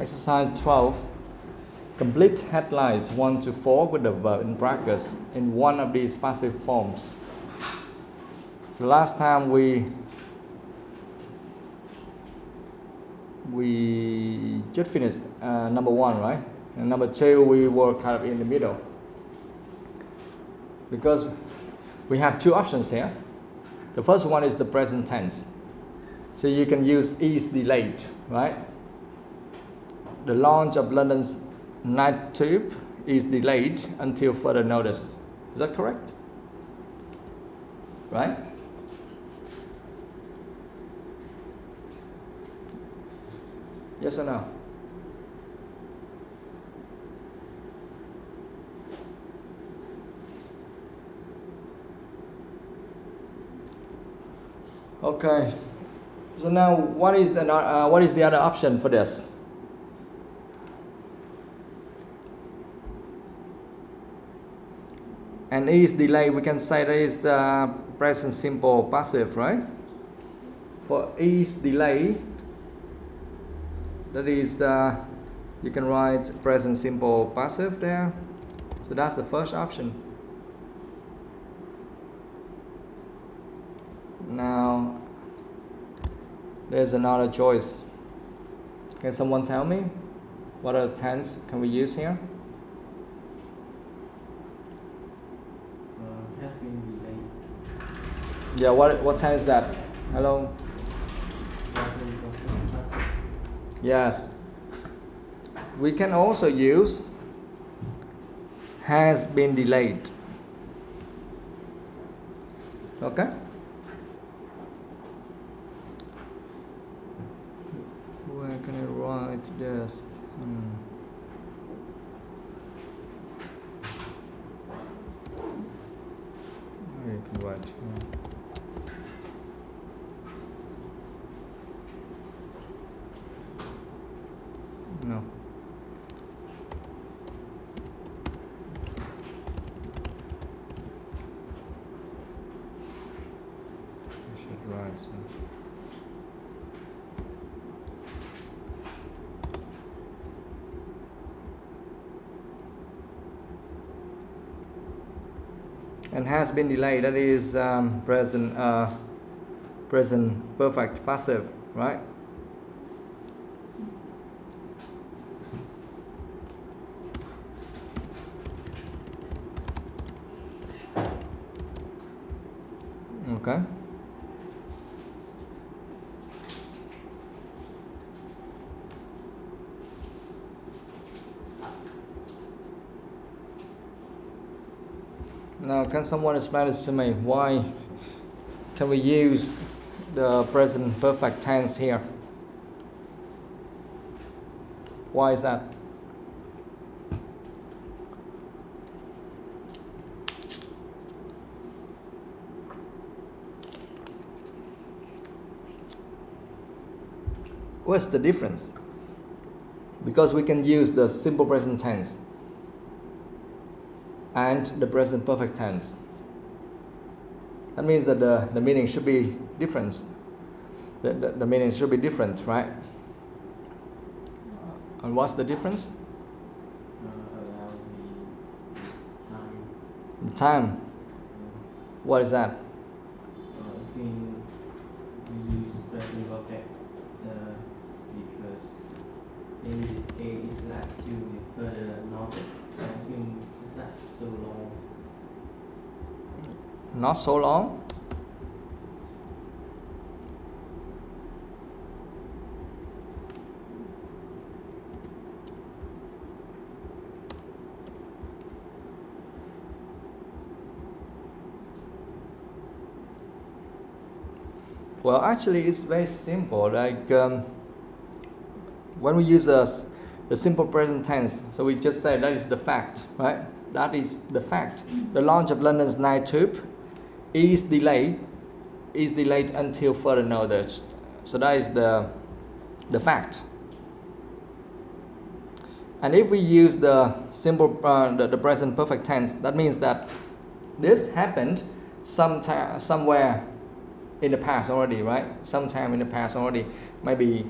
Exercise 12. Complete headlines 1 to 4 with the verb in brackets in one of these passive forms. So last time we just finished number 1, right? And number 2 we were kind of in the middle. Because we have two options here. The first one is the present tense. So you can use is delayed, right? The launch of London's night tube is delayed until further notice. Is that correct? Right? Yes or no? Okay. So now, what is the other option for this? And is delayed, we can say that is present simple passive, right? For is delayed, that is you can write present simple passive there. So that's the first option. Now there's another choice. Can someone tell me what other tense can we use here? Has been delayed. Yeah, what tense is that? Hello? Yes. We can also use has been delayed. Okay? Where can I write this? You can write here. No. I should write some. And has been delayed, that is present perfect passive, right? Okay. Now, can someone explain this to me? Why can we use the present perfect tense here? Why is that? What's the difference? Because we can use the simple present tense and the present perfect tense. That means that the meaning should be different. The meaning should be different, right? And what's the difference? Allow the time. The time. What is that? It's been we use present perfect because in this case it's like to with further notice. It's been it's not so long. Not so long? Well, actually, it's very simple. Like when we use the simple present tense, so we just say that is the fact, right? That is the fact. The launch of London's night tube is delayed until further notice. So that is the fact. And if we use the simple the present perfect tense, that means that this happened somewhere in the past already, right? Sometime in the past already, maybe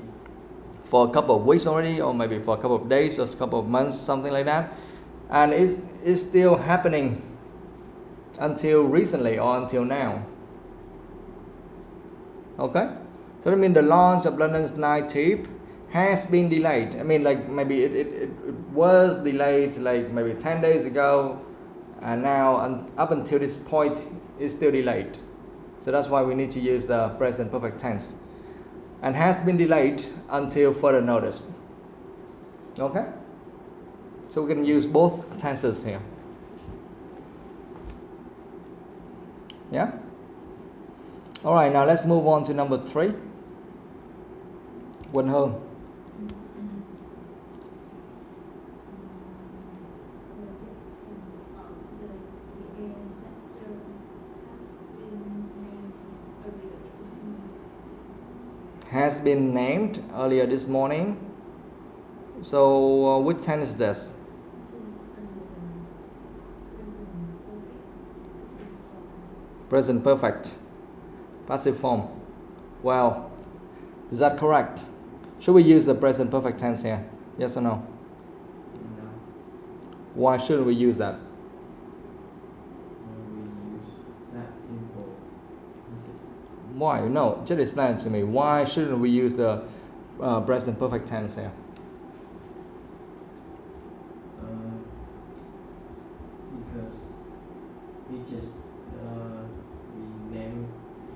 for a couple of weeks already, or maybe for a couple of days or a couple of months, something like that, and it's still happening until recently or until now. Okay, so that means the launch of London's night trip has been delayed. I mean, like maybe it was delayed like maybe 10 days ago, and now up until this point it's still delayed. So that's why we need to use the present perfect tense. And has been delayed until further notice. Okay? So we can use both tenses here. Yeah? Alright, now let's move on to number 3. Quỳnh Hương. Has been named earlier this morning. So which tense is this? Present perfect. Passive form. Well, is that correct? Should we use the present perfect tense here? Yes or no? No. Why shouldn't we use that? We use that simple. Why? No, just explain it to me. Why shouldn't we use the present perfect tense here? Because we just we name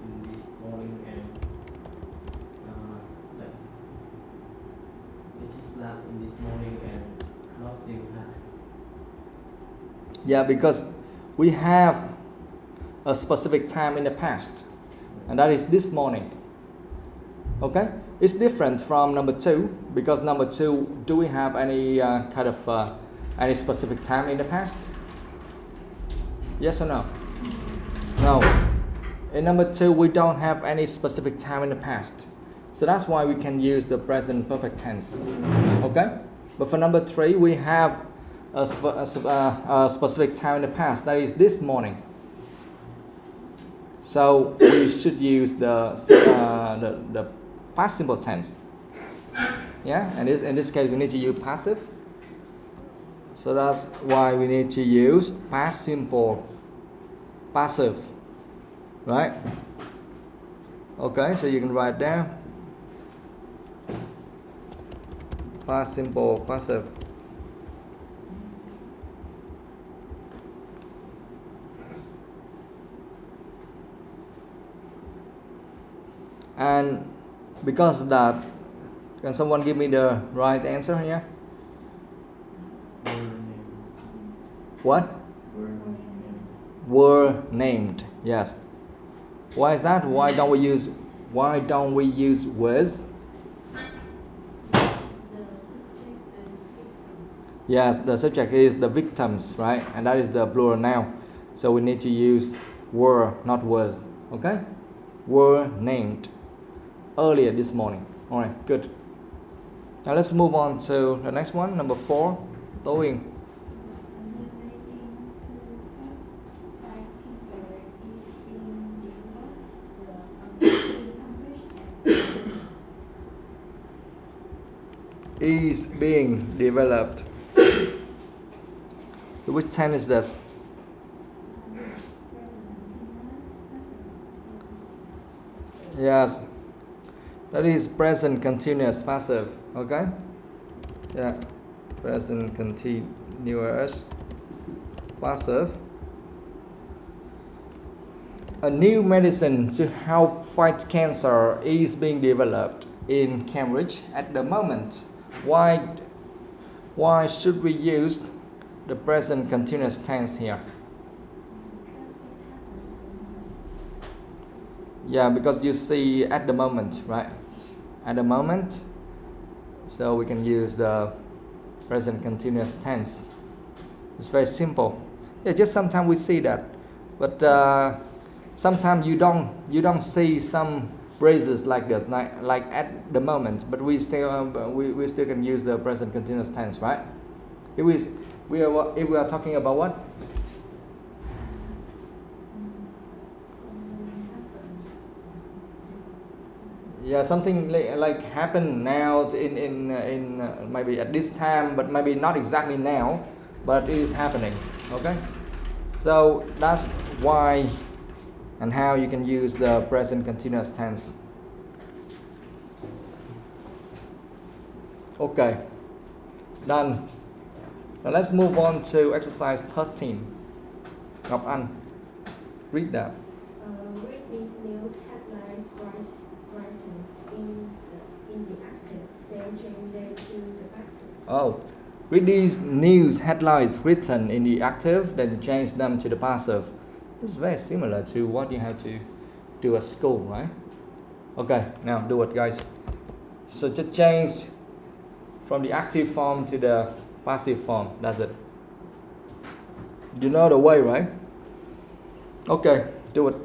in this morning and like it just lab in this morning and not still have. Yeah, because we have a specific time in the past, and that is this morning. Okay, it's different from number 2, because number 2, do we have any kind of any specific time in the past? Yes or no? No. In number 2, we don't have any specific time in the past, so that's why we can use the present perfect tense. Okay, but for number 3, we have a specific time in the past, that is this morning. So we should use the past simple tense. Yeah, and in this case we need to use passive. So that's why we need to use past simple passive. Right? Okay, so you can write down past simple passive. And because of that, can someone give me the right answer here? What? Were named. Yes. Why is that? Why don't we use was? Yes, the subject is the victims, right? And that is the plural noun. So we need to use were, not was. Okay? Were named earlier this morning. Alright, good. Now let's move on to the next one, number 4. TOEIC. Is being developed. Which tense is this? Yes, that is present continuous passive. Okay, yeah, present continuous passive. A new medicine to help fight cancer is being developed in Cambridge at the moment. Why should we use the present continuous tense here? Yeah, because you see at the moment, right? At the moment, so we can use the present continuous tense. It's very simple. Yeah, just sometimes we see that, but sometimes you don't see some phrases like this, like at the moment. But we still we still can use the present continuous tense, right? If we are talking about what? Yeah, something like happen now in maybe at this time, but maybe not exactly now, but it is happening. Okay, so that's why and how you can use the present continuous tense. Okay, done. Now let's move on to exercise 13. Ngọc Anh, read that. Read these news headlines written in the active, then change them to the passive. Oh, read these news headlines written in the active, then change them to the passive. This is very similar to what you have to do at school, right? Okay, now do it, guys. So just change from the active form to the passive form. That's it. You know the way, right? Okay, do it.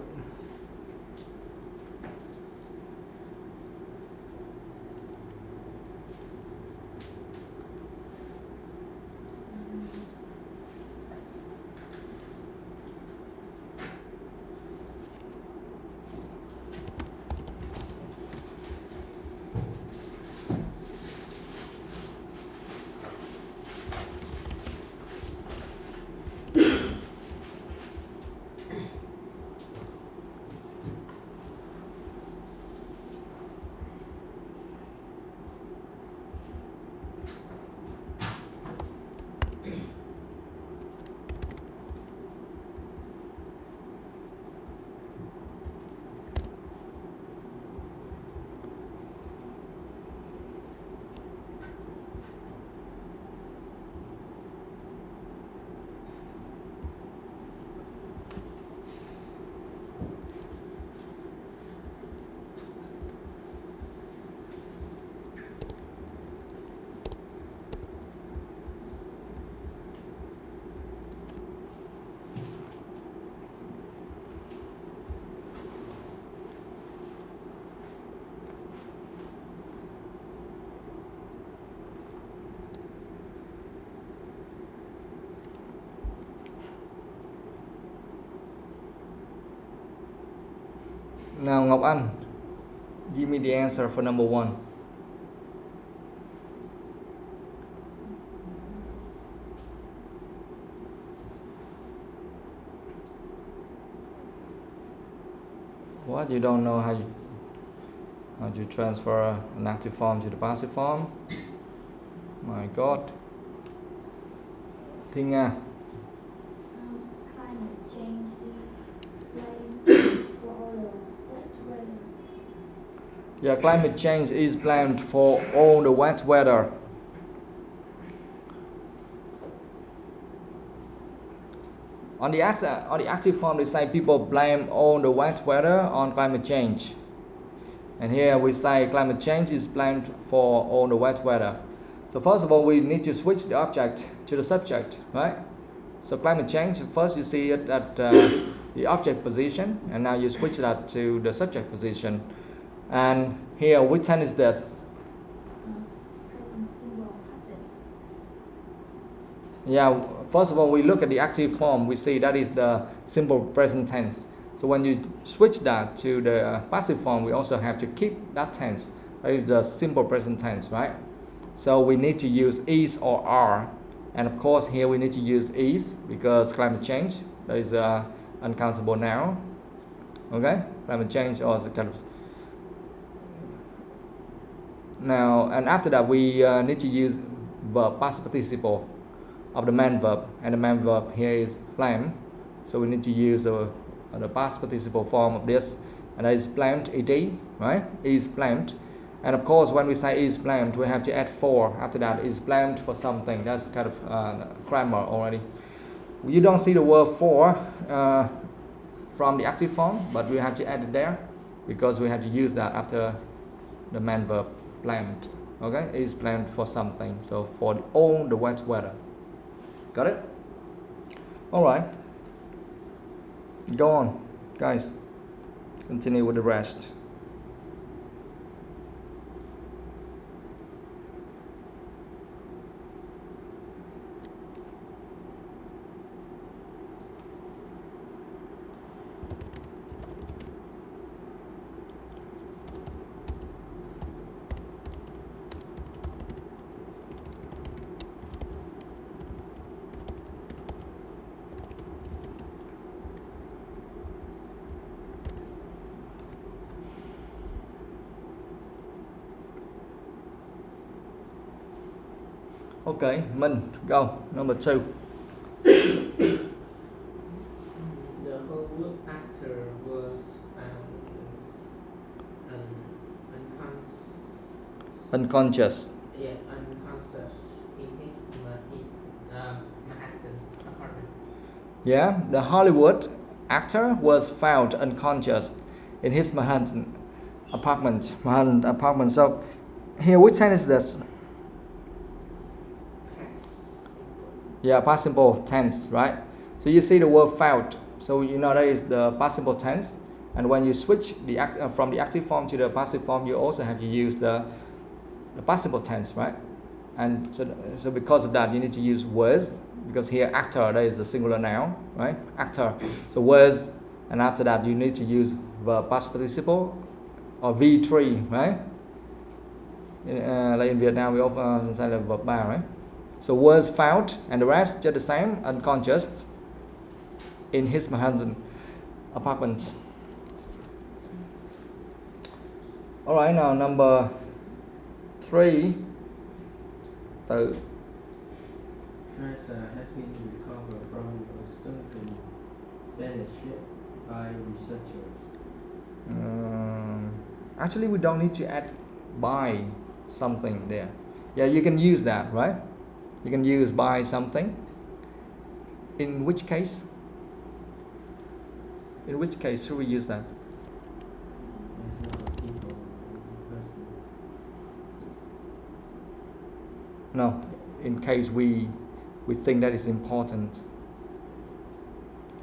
Now Ngọc Anh, give me the answer for number 1. What, you don't know how you transfer an active form to the passive form? My God. Thi Nga. Climate change is blamed for all the wet weather. Yeah, climate change is blamed for all the wet weather. On the active form, they say people blame all the wet weather on climate change. And here we say climate change is blamed for all the wet weather. So first of all, we need to switch the object to the subject, right? So climate change, first you see it at the object position, and now you switch that to the subject position. And here, which tense is this? Present simple passive. Yeah, first of all, we look at the active form, we see that is the simple present tense. So when you switch that to the passive form, we also have to keep that tense. That is the simple present tense, right? So we need to use is or are. And of course, here we need to use is because climate change, that is uncountable noun. Okay? Climate change or the kind of. Now, and after that, we need to use verb past participle of the main verb, and the main verb here is blamed. So we need to use the past participle form of this, and that is blamed, ed, right? Is blamed. And of course, when we say is blamed, we have to add for. After that, is blamed for something. That's kind of grammar already. You don't see the word for from the active form, but we have to add it there because we have to use that after the main verb blamed. Okay, is blamed for something. So for all the wet weather. Got it? All right. Go on, guys. Continue with the rest. Okay, Minh, go. Number 2. The Hollywood actor was found Unconscious. unconscious in his Manhattan apartment. Yeah, the Hollywood actor was found unconscious in his Manhattan apartment. So here, which tense is this? Yeah, past simple tense, right? So you see the word found. So you know that is the past simple tense. And when you switch from the active form to the passive form, you also have to use the past simple tense, right? And so because of that, you need to use was, because here actor, that is the singular noun, right? Actor. So was, and after that you need to use verb past participle or V3, right? Like in Vietnam, we often say the verb 3, right? So was found, and the rest just the same, unconscious in his Manhattan apartment. Alright, now number 3. Từ. Treasure has been recovered from a sunken Spanish ship by researchers. Actually, we don't need to add by something there. Yeah, you can use that, right? You can use by something. In which case? In which case should we use that? It's not a people, person. No, in case we think that is important.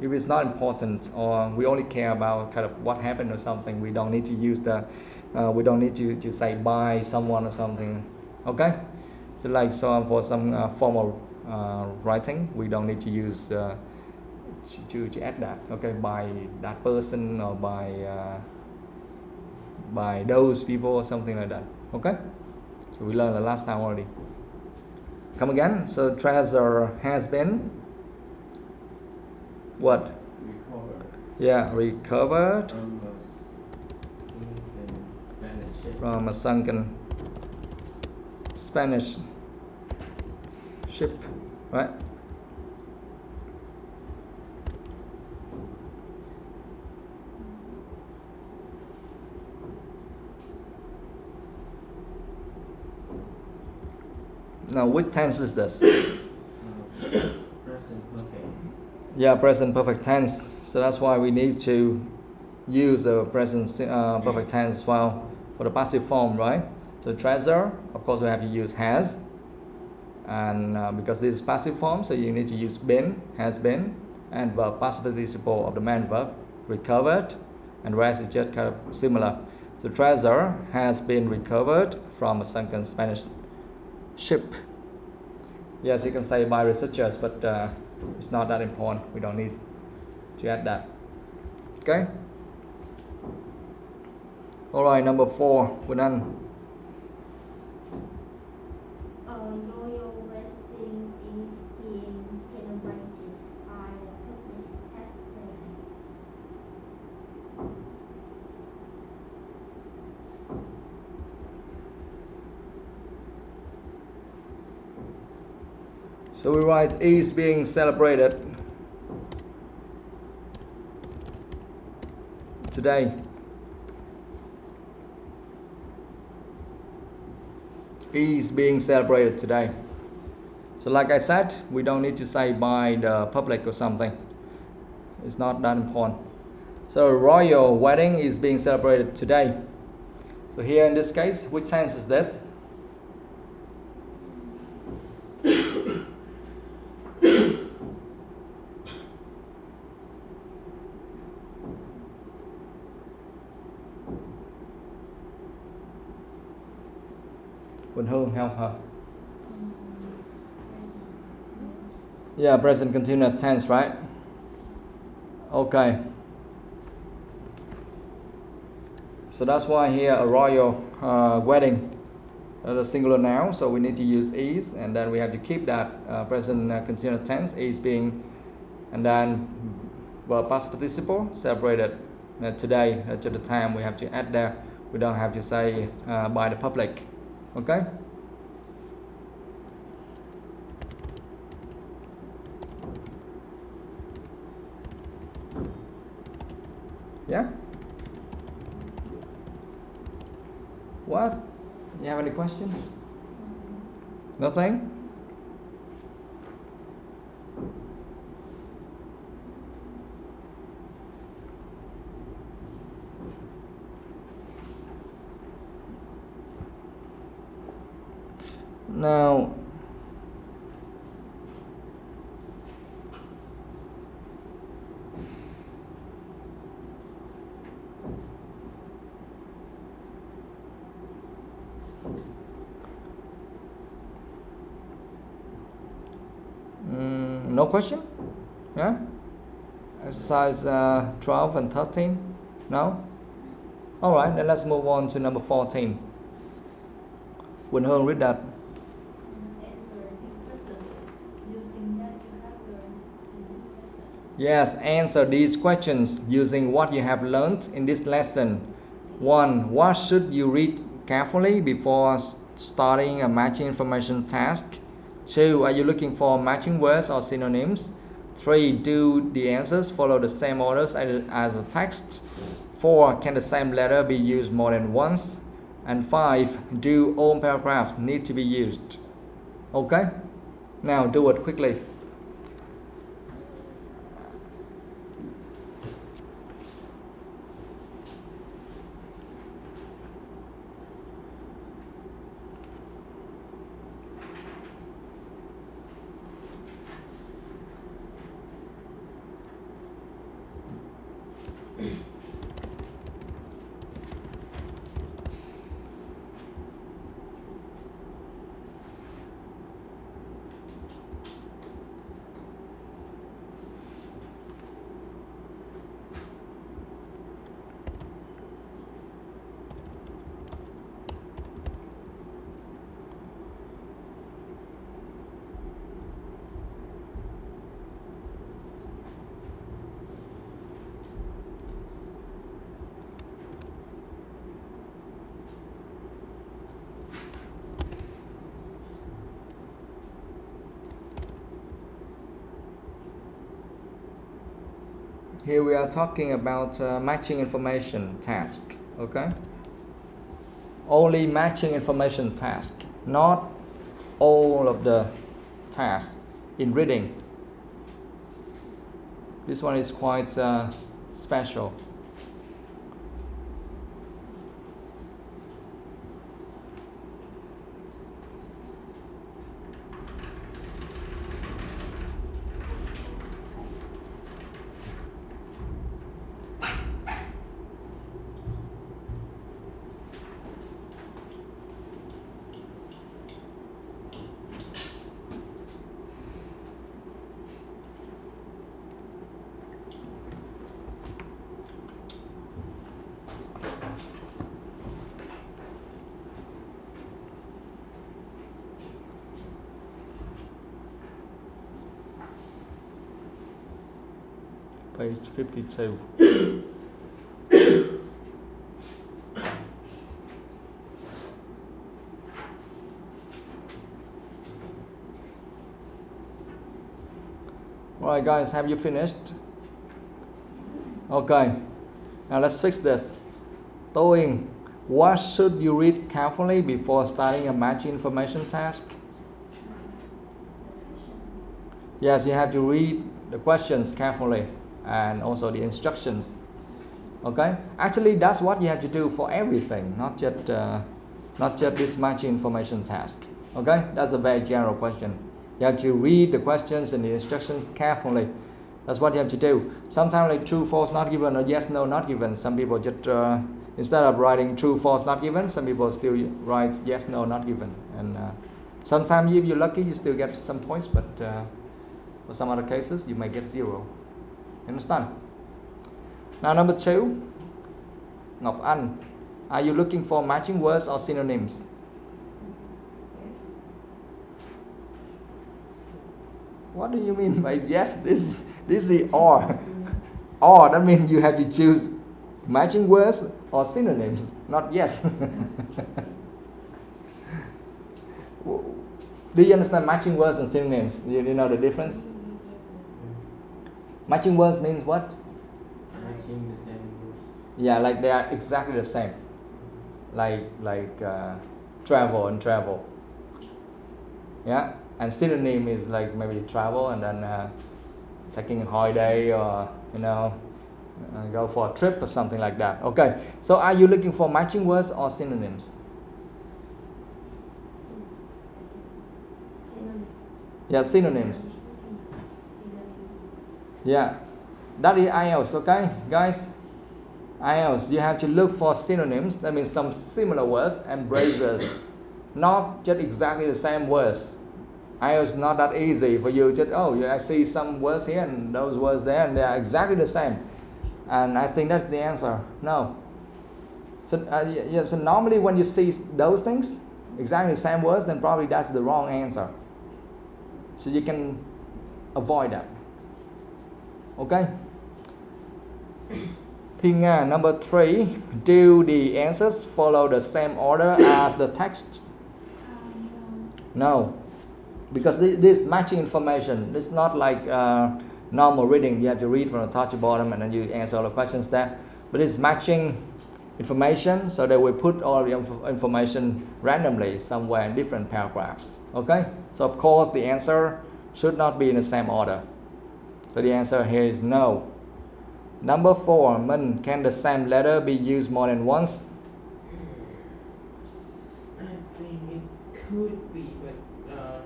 If it's not important, or we only care about kind of what happened or something, we don't need to use we don't need to say by someone or something. Okay, so like for some formal writing, we don't need to use to add that. Okay, by that person or by those people or something like that. Okay, so we learned the last time already. Come again. So treasure has been what? Recovered. Yeah, recovered from a sunken Spanish ship. from a sunken Spanish ship, right? Now, which tense is this? Present perfect. Yeah, present perfect tense. So that's why we need to use the present perfect tense as well for the passive form, right? So treasure, of course, we have to use has, and because this is passive form, so you need to use been, has been, and verb past participle of the main verb, recovered, and rest is just kind of similar. So treasure has been recovered from a sunken Spanish ship. Yes, you can say by researchers, but it's not that important. We don't need to add that. Okay. All right, number 4. We're done. Royal wedding is being celebrated by the public taxpayers. So we write is being celebrated today. Is being celebrated today. So like I said, we don't need to say by the public or something. It's not that important. So royal wedding is being celebrated today. So here in this case, which tense is this? Quỳnh Hương, help her. Yeah, present continuous tense, right? Okay. So that's why here a royal wedding, the singular noun, so we need to use is, and then we have to keep that present continuous tense, is being, and then verb past participle, celebrated today, to the time we have to add there. We don't have to say by the public. Okay. Yeah? What? You have any questions? Nothing? Now, no question? Yeah? Exercise 12 and 13? No? Alright, then let's move on to number 14. Quỳnh Hương, read that. Yes, answer these questions using what you have learned in this lesson. 1. What should you read carefully before starting a matching information task? 2. Are you looking for matching words or synonyms? 3. Do the answers follow the same orders as the text? 4. Can the same letter be used more than once? And 5. Do all paragraphs need to be used? Okay? Now do it quickly. Here we are talking about matching information task, okay? Only matching information task, not all of the tasks in reading. This one is quite special. Page 52. Alright guys, have you finished? Okay, now let's fix this. TOEIC, what should you read carefully before starting a matching information task? Yes, you have to read the questions carefully and also the instructions. Okay, actually that's what you have to do for everything, not just this matching information task. Okay, that's a very general question. You have to read the questions and the instructions carefully. That's what you have to do. Sometimes like true, false, not given, or yes, no, not given. Some people just instead of writing true, false, not given, some people still write yes, no, not given. And sometimes if you're lucky, you still get some points, but for some other cases, you might get 0. Understand? Now number 2, Ngọc Anh, are you looking for matching words or synonyms? What do you mean by yes? This is or. Or that means you have to choose matching words or synonyms, not yes. Do you understand matching words and synonyms? Do you know the difference? Matching words means what? Matching the same words. Yeah, like they are exactly the same. Like travel and travel. Yeah, and synonym is like maybe travel and then taking a holiday or go for a trip or something like that. Okay, so are you looking for matching words or synonyms? Synonym. Yeah, synonyms. Yeah, that is IELTS, okay, guys? IELTS, you have to look for synonyms. That means some similar words and phrases, not just exactly the same words. IELTS is not that easy for you. Just I see some words here and those words there, and they are exactly the same. And I think that's the answer. No. So so normally when you see those things, exactly the same words, then probably that's the wrong answer. So you can avoid that. Okay. Thing number 3, do the answers follow the same order as the text? No, because this matching information. It's not like normal reading. You have to read from the top to bottom and then you answer all the questions there. But it's matching information, so they will put all the information randomly somewhere in different paragraphs. Okay, so of course the answer should not be in the same order. So the answer here is no. Number 4, mừng, can the same letter be used more than once? I think it could be, but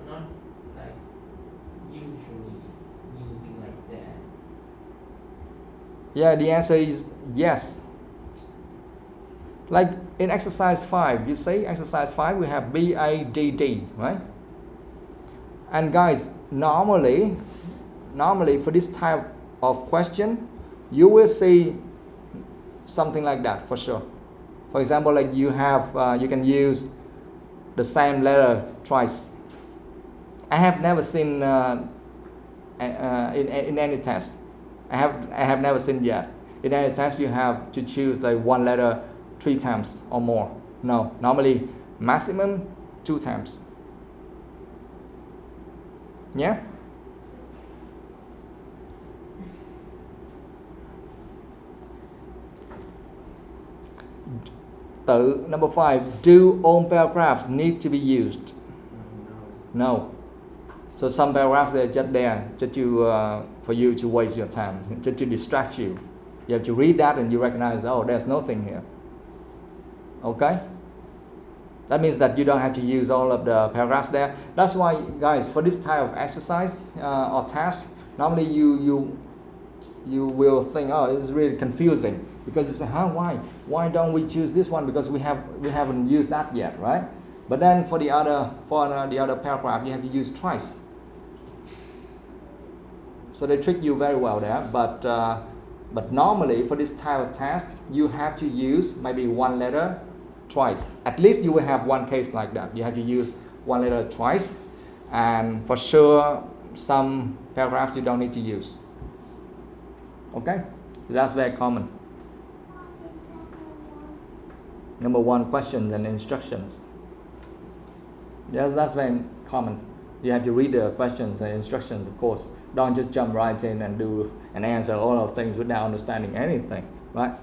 not like usually using like that. Yeah, the answer is yes. Like in exercise 5, you see exercise 5 we have BADD, right? And guys, normally for this type of question, you will see something like that for sure. For example, like you can use the same letter twice. I have never seen in any test. I have never seen yet. In any test, you have to choose like one letter 3 times or more. No, normally maximum 2 times. Yeah. Number 5, do all paragraphs need to be used? No. So some paragraphs they're just there just for you to waste your time, just to distract you. You have to read that and you recognize, there's nothing here. Okay? That means that you don't have to use all of the paragraphs there. That's why, guys, for this type of exercise or task, normally you will think, it's really confusing, because you say, why don't we choose this one, because we haven't used that yet, right? But then for the other paragraph, you have to use twice. So they trick you very well there. But normally for this type of task, you have to use maybe one letter twice. At least you will have one case like that. You have to use one letter twice, and for sure some paragraphs you don't need to use. Okay, that's very common. Number 1, questions and instructions. Yes, that's very common. You have to read the questions and instructions, of course. Don't just jump right in and do and answer all of things without understanding anything, right?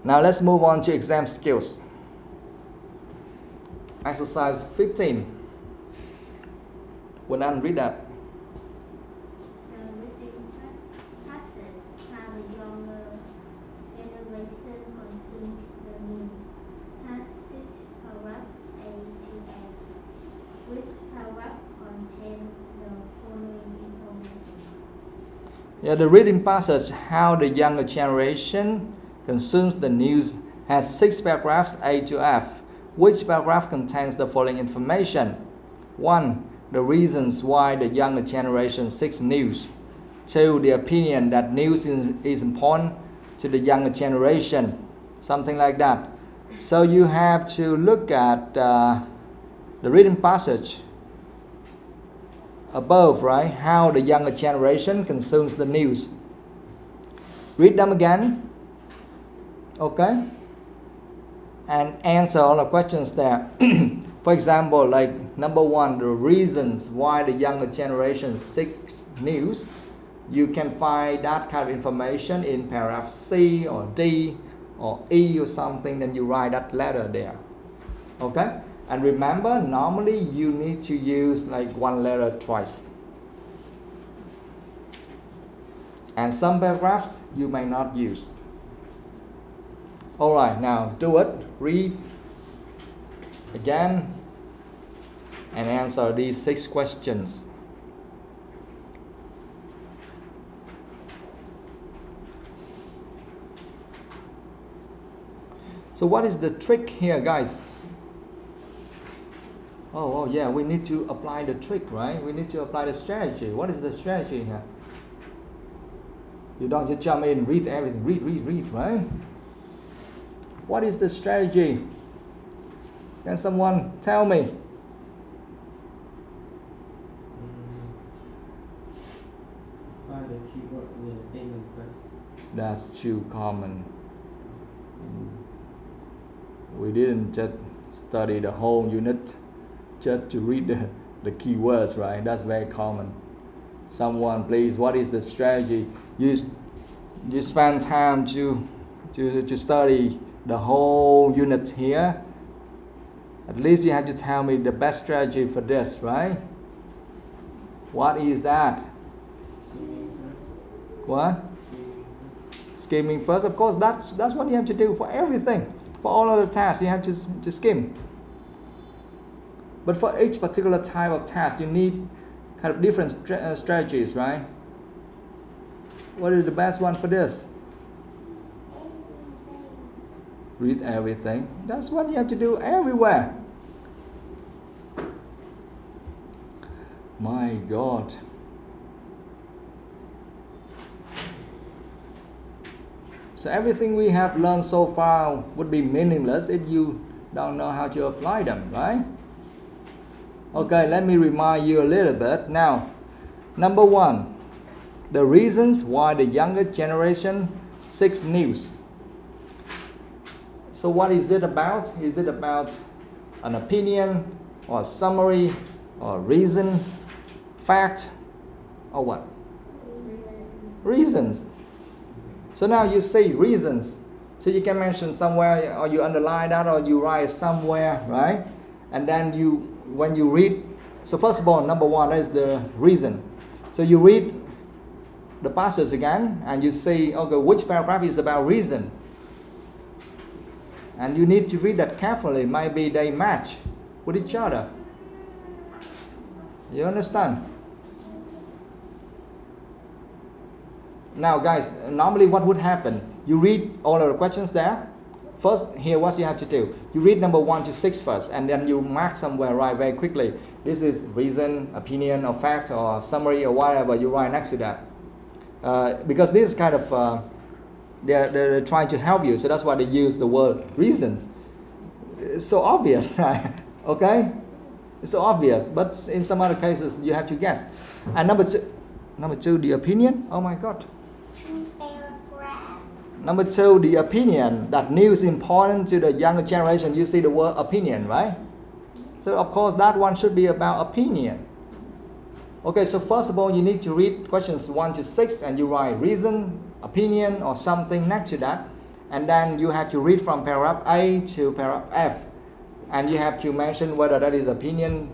Now let's move on to exam skills. Exercise 15. When I read that. Yeah, the reading passage, how the younger generation consumes the news, has 6 paragraphs A to F. Which paragraph contains the following information? 1. The reasons why the younger generation seeks news. 2. The opinion that news is important to the younger generation. Something like that. So you have to look at the reading passage above, right? How the younger generation consumes the news. Read them again. Okay? And answer all the questions there. For example, like number 1, the reasons why the younger generation seeks news. you can find that kind of information in paragraph C or D or E or something, then you write that letter there. Okay? And remember, normally you need to use like one letter twice. And some paragraphs you may not use. Alright, now do it. Read again and answer these 6 questions. So what is the trick here, guys? Oh yeah, we need to apply the trick, right? We need to apply the strategy. What is the strategy here? You don't just jump in, read everything, read, right? What is the strategy? Can someone tell me? Find the keyword in the statement first. That's too common. We didn't just study the whole unit just to read the keywords, right? That's very common. Someone, please, what is the strategy? You spend time to study the whole unit here. At least you have to tell me the best strategy for this, right? What is that? What? Skimming first. Of course, that's what you have to do for everything. For all of the tasks, you have to skim. But for each particular type of task, you need kind of different strategies, right? What is the best one for this? Read everything. That's what you have to do everywhere. My God. So everything we have learned so far would be meaningless if you don't know how to apply them, right? Okay, let me remind you a little bit. Now, number 1, the reasons why the younger generation seeks news. So what is it about? Is it about an opinion or summary or reason, fact, or what? Reasons. So now you say reasons. So you can mention somewhere, or you underline that, or you write somewhere, right? And then when you read, so first of all, number 1 is the reason. So you read the passage again, and you say, okay, which paragraph is about reason? And you need to read that carefully. Maybe they match with each other. You understand? Now guys, normally what would happen? You read all of the questions there. First, here what you have to do. You read number 1 to 6 first, and then you mark somewhere, right, very quickly. This is reason, opinion, or fact, or summary, or whatever you write next to that. Because this is kind of, they're trying to help you, so that's why they use the word reasons. It's so obvious, right? Okay? It's so obvious, but in some other cases you have to guess. And number two, the opinion. Oh my God. Number 2, the opinion. That news important to the younger generation. You see the word opinion, right? So of course that one should be about opinion. Okay, so first of all, you need to read questions 1 to 6, and you write reason, opinion, or something next to that. And then you have to read from paragraph A to paragraph F. And you have to mention whether that is opinion,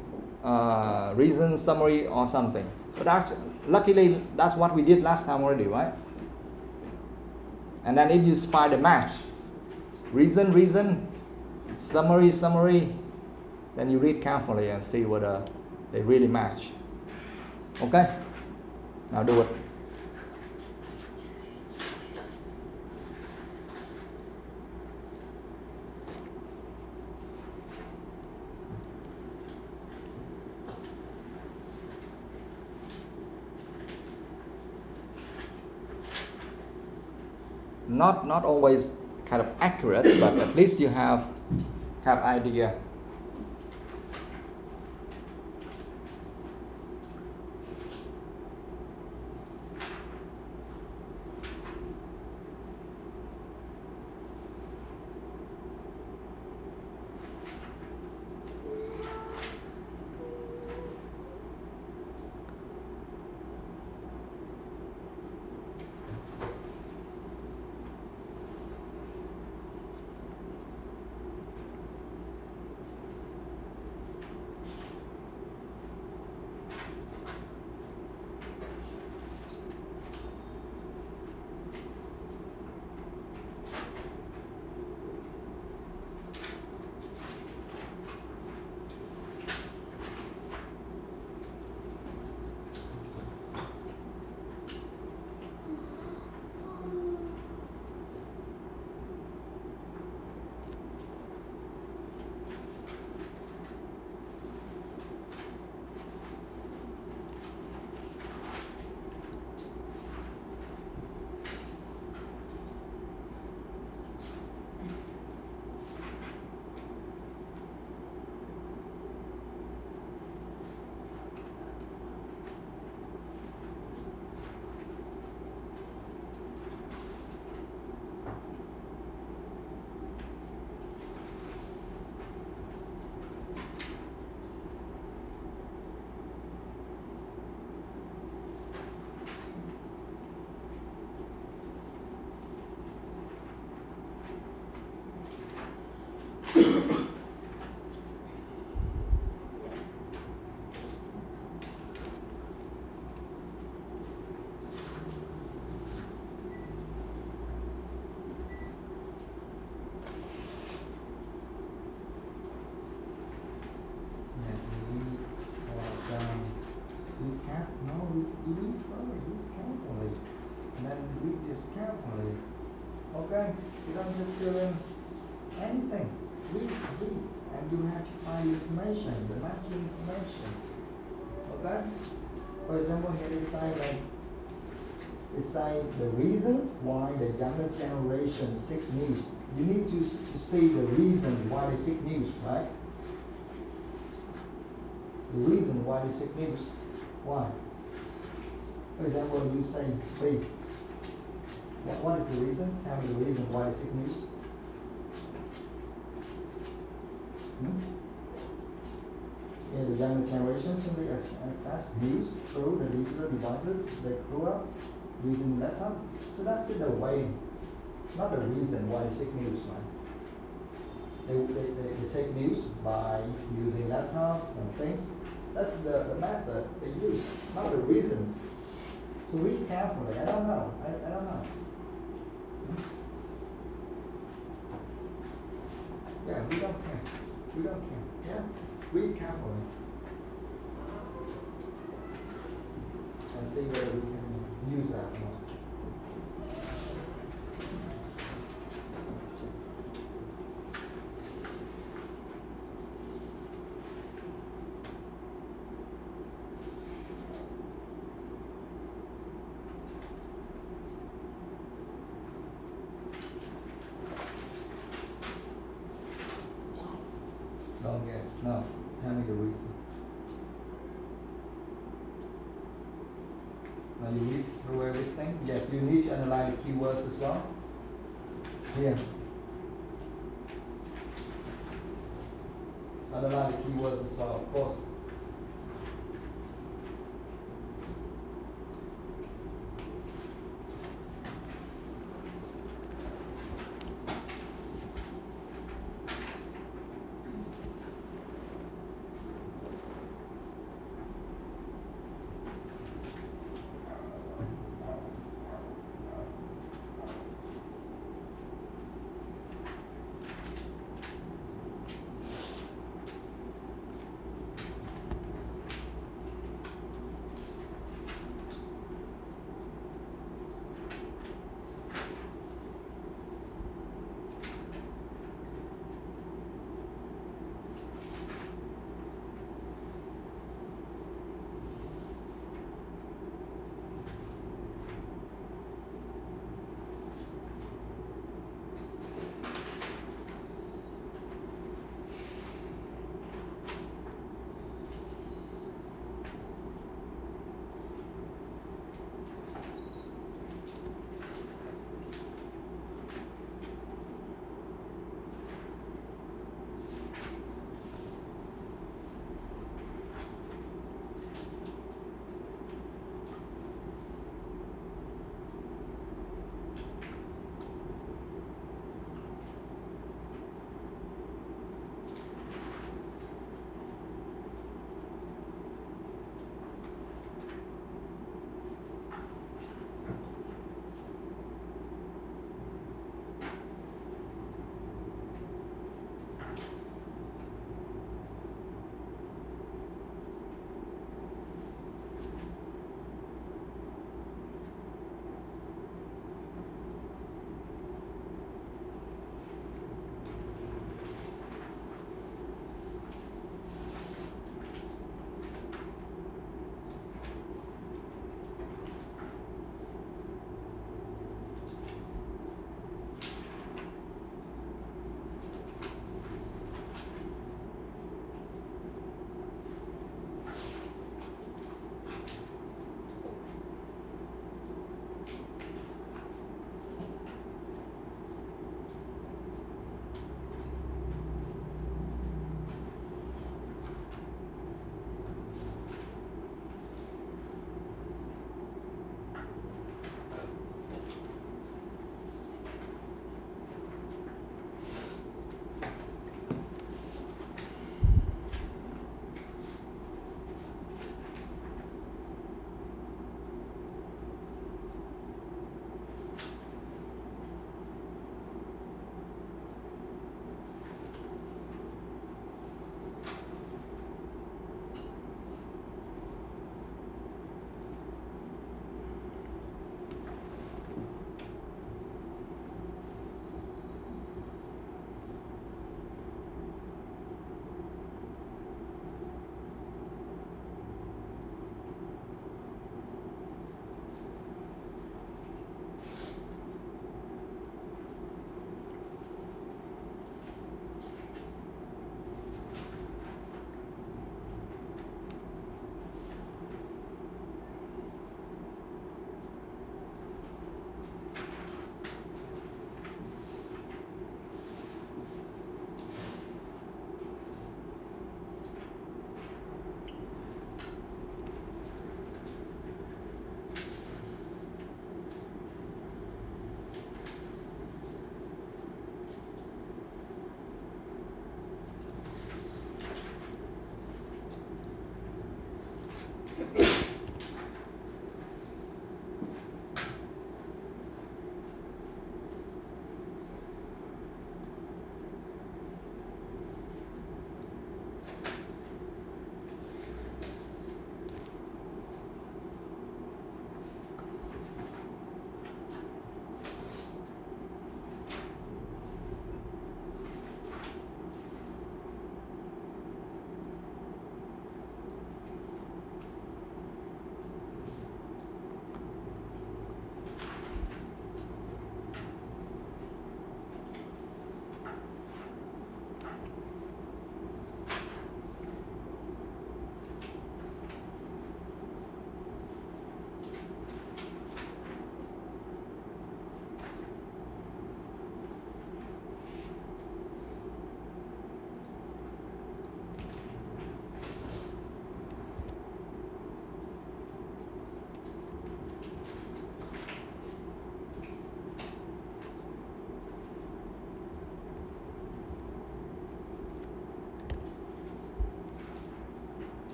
reason, summary, or something. But luckily, that's what we did last time already, right? And then if you find a match, reason, summary, then you read carefully and see whether they really match. Okay? Now do it. Not always kind of accurate, but at least you have idea. you read further, read carefully, and then read this carefully. Okay, you don't just fill in anything. Read, and you have to find information, the matching information. Okay. For example, here they say the reasons why the younger generation seeks news. You need to see the reason why they seek news, right? The reason why they seek news. Why? For example, you say B. What is the reason? Tell me the reason why they seek news. Yeah, the younger generation simply access news through the digital devices. They grew up using laptop. So that's the way, not the reason why they seek news, right? They seek news by using laptops and things. That's the method they use, not the reasons. So read carefully. I don't know. I don't know. Yeah, we don't care. We don't care. Yeah, read carefully and see whether we can use that or not. Don't guess. No. Tell me the reason. Now you read through everything. Yes, you need to analyze the keywords as well. Yeah. Analyze the keywords as well, of course.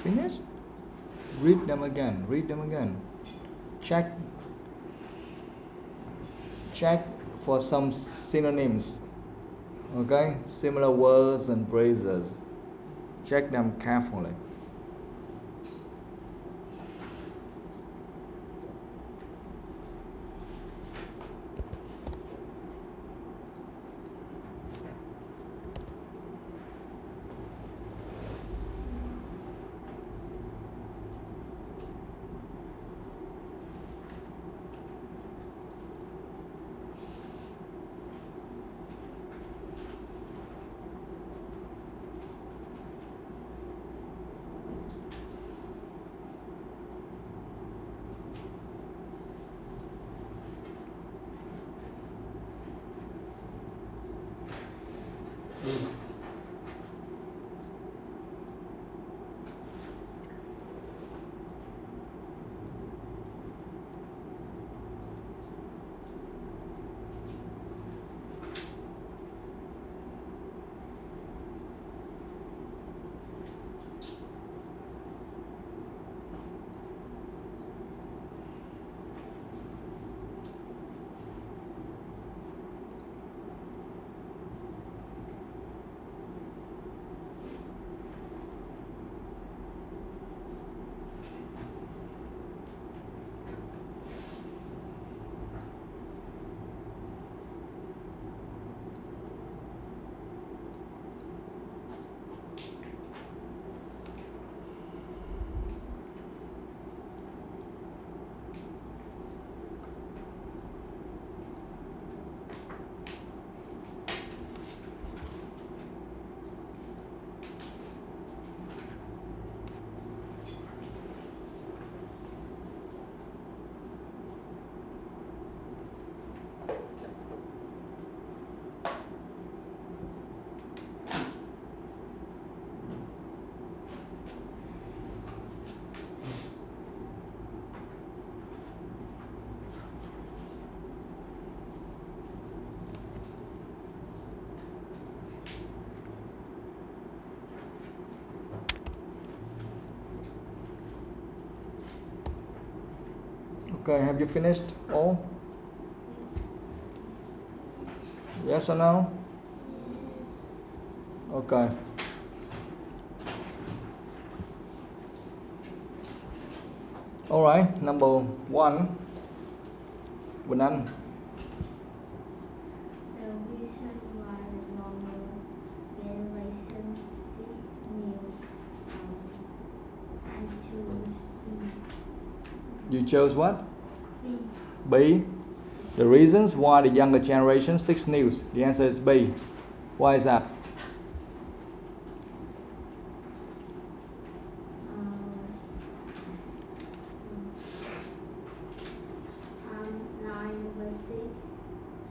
Finished? Read them again. Read them again. Check for some synonyms. Okay? Similar words and phrases. Check them carefully. Okay, have you finished all? Yes or no? Okay. All right, number 1. Quỳnh Anh. The reason why the normal generation seek news, I choose B. You chose what? B. B. The reasons why the younger generation seeks news. The answer is B. Why is that? Line number 6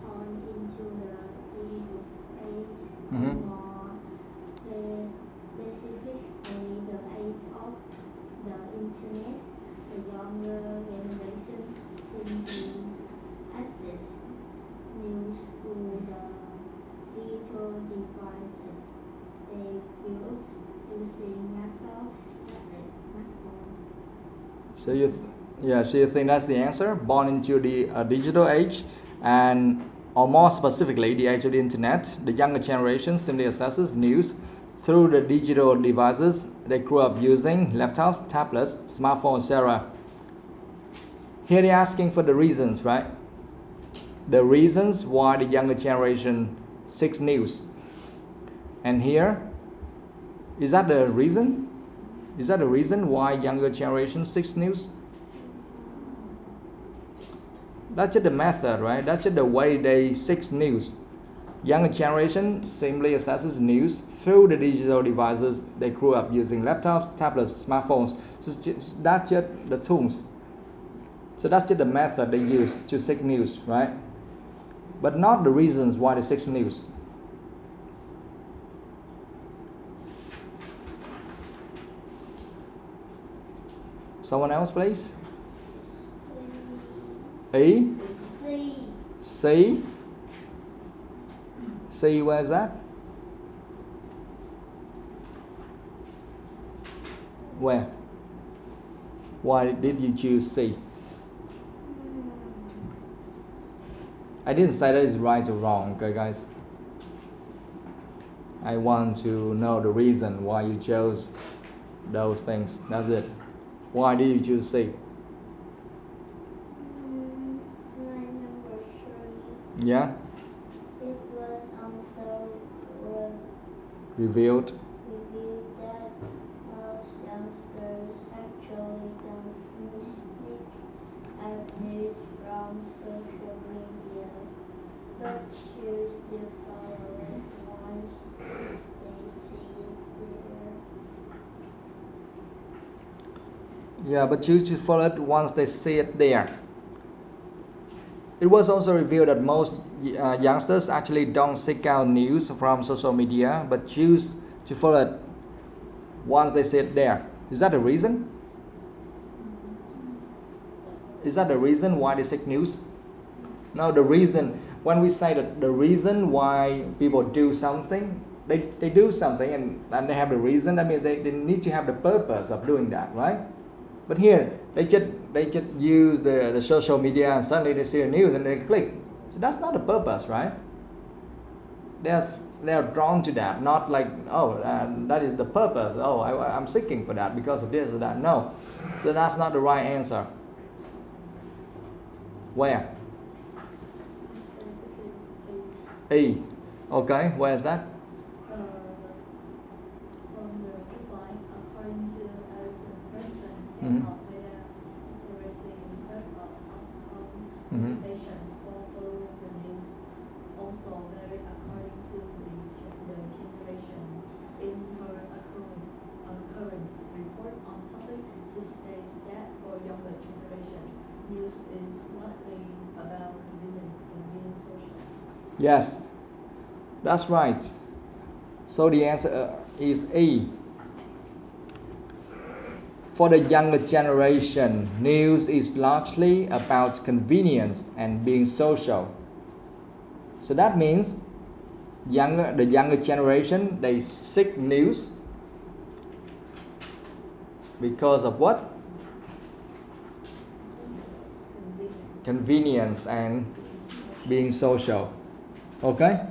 on into the digital space Mhm. more specifically the age of the internet, the younger generation simply access news through the digital devices. They grew up using laptops, tablets, smartphones. So you think that's the answer? Born into the digital age, and or more specifically, the age of the internet, the younger generation simply accesses news through the digital devices they grew up using, laptops, tablets, smartphones, etc. Here they're asking for the reasons, right? The reasons why the younger generation seeks news. And here, is that the reason? Is that the reason why younger generation seeks news? That's just the method, right? That's just the way they seek news. Younger generation simply accesses news through the digital devices they grew up using, laptops, tablets, smartphones. So that's just the tools. So that's just the method they use to seek news, right? But not the reasons why they seek news. Someone else, please. E. C. C, where's that? Where? Why did you choose C? I didn't say that is right or wrong, okay guys? I want to know the reason why you chose those things. That's it. Why did you choose C? Line number 3. Yeah? It was also Revealed. revealed that most youngsters actually don't sneak out news from social media, but choose to follow it once they see it there. Yeah, but choose to follow it once they see it there. It was also revealed that most youngsters actually don't seek out news from social media, but choose to follow it once they see it there. Is that the reason? Is that the reason why they seek news? No, the reason, when we say that the reason why people do something, they do something and they have the reason, that means they need to have the purpose of doing that, right? But here, they just use the social media and suddenly they see the news and they click. So that's not the purpose, right? They're drawn to that, not like, oh, that is the purpose. Oh, I'm seeking for that because of this or that. No. So that's not the right answer. Where? This is E. Okay, where is that? from the first line, according to as a person, Mhm. and not whether interesting research of outcome Mhm. motivations for following the news. Also very according to the generation. In her current report on topic, she states that for younger generation, news is largely about convenience and being social. Yes, that's right. So the answer is E. For the younger generation, news is largely about convenience and being social. So that means the younger generation, they seek news because of what? Convenience and being social. Okay?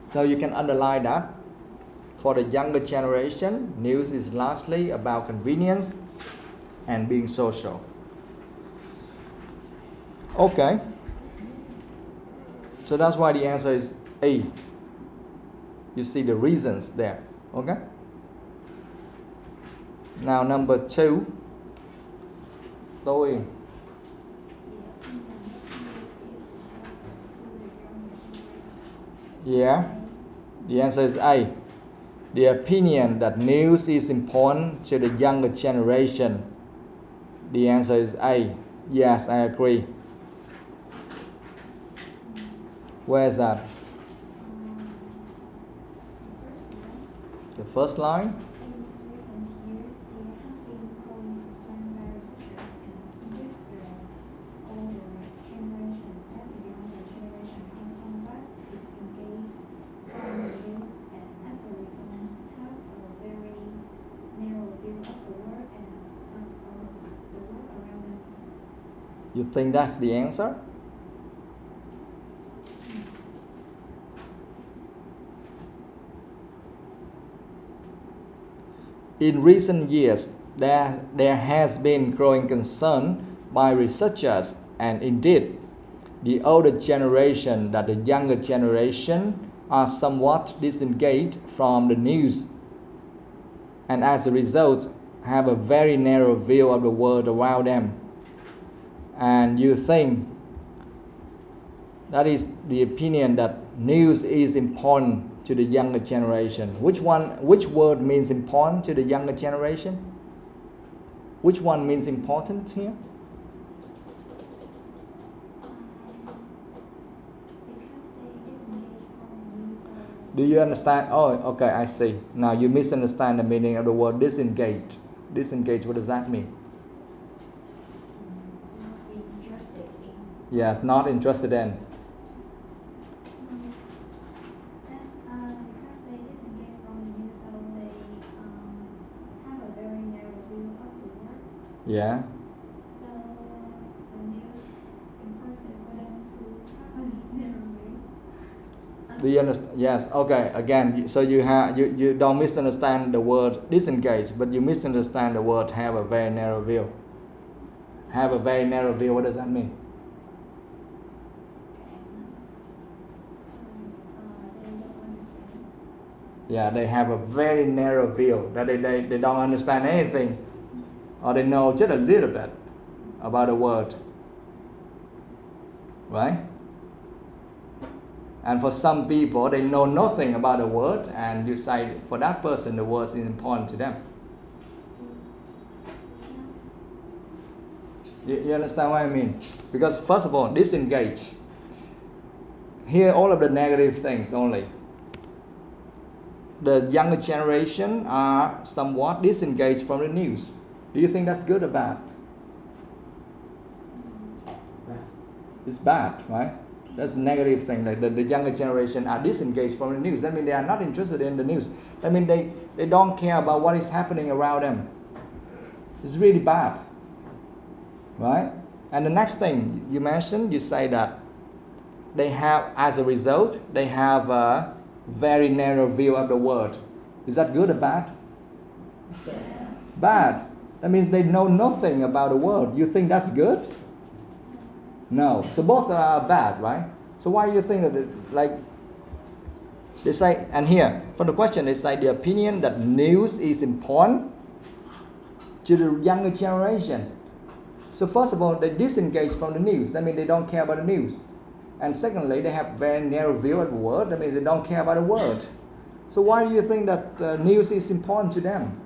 So you can underline that. For the younger generation, news is largely about convenience and being social. Okay. So that's why the answer is A. You see the reasons there. Okay? Now number 2. Tôi. Yeah. The answer is A. The opinion that news is important to the younger generation. The answer is A. Yes, I agree. Where is that? The first line? In recent years, there has been growing concern by researchers and with the older generation that the younger generation is somewhat disengaged from the news and as a result have a very narrow view of the world and of the world around them. You think that's the answer? In recent years, there has been growing concern by researchers and indeed the older generation that the younger generation are somewhat disengaged from the news and as a result have a very narrow view of the world around them. And you think that is the opinion that news is important to the younger generation. Which word means important to the younger generation? Which one means important here? Because they disengage from the news. Do you understand? Oh, okay, I see. Now you misunderstand the meaning of the word disengaged. Disengaged, what does that mean? Not interested in. Yes, not interested in. Because they disengage from the news, so they have a very narrow view Yeah. So the news important for them to happen in their way. Do you understand? Yes. Okay. Again, so you don't misunderstand the word disengage, but you misunderstand the word have a very narrow view. Have a very narrow view. What does that mean? They don't understand. Yeah, they have a very narrow view that they don't understand anything, or they know just a little bit about the word, right? And for some people, they know nothing about the word, and you say for that person the word is important to them. You understand what I mean? Because first of all, disengage. Hear all of the negative things only. The younger generation are somewhat disengaged from the news. Do you think that's good or bad? It's bad, right? That's a negative thing. Like the younger generation are disengaged from the news. That means they are not interested in the news. That means they don't care about what is happening around them. It's really bad, right? And the next thing you mentioned, you say that they have, as a result, they have a very narrow view of the world. Is that good or bad? Bad. That means they know nothing about the world. You think that's good? No. So both are bad, right? So why do you think that they say, and here, from the question, they say the opinion that news is important to the younger generation. So first of all, they disengage from the news. That means they don't care about the news. And secondly, they have very narrow view of the world. That means they don't care about the world. So why do you think that news is important to them?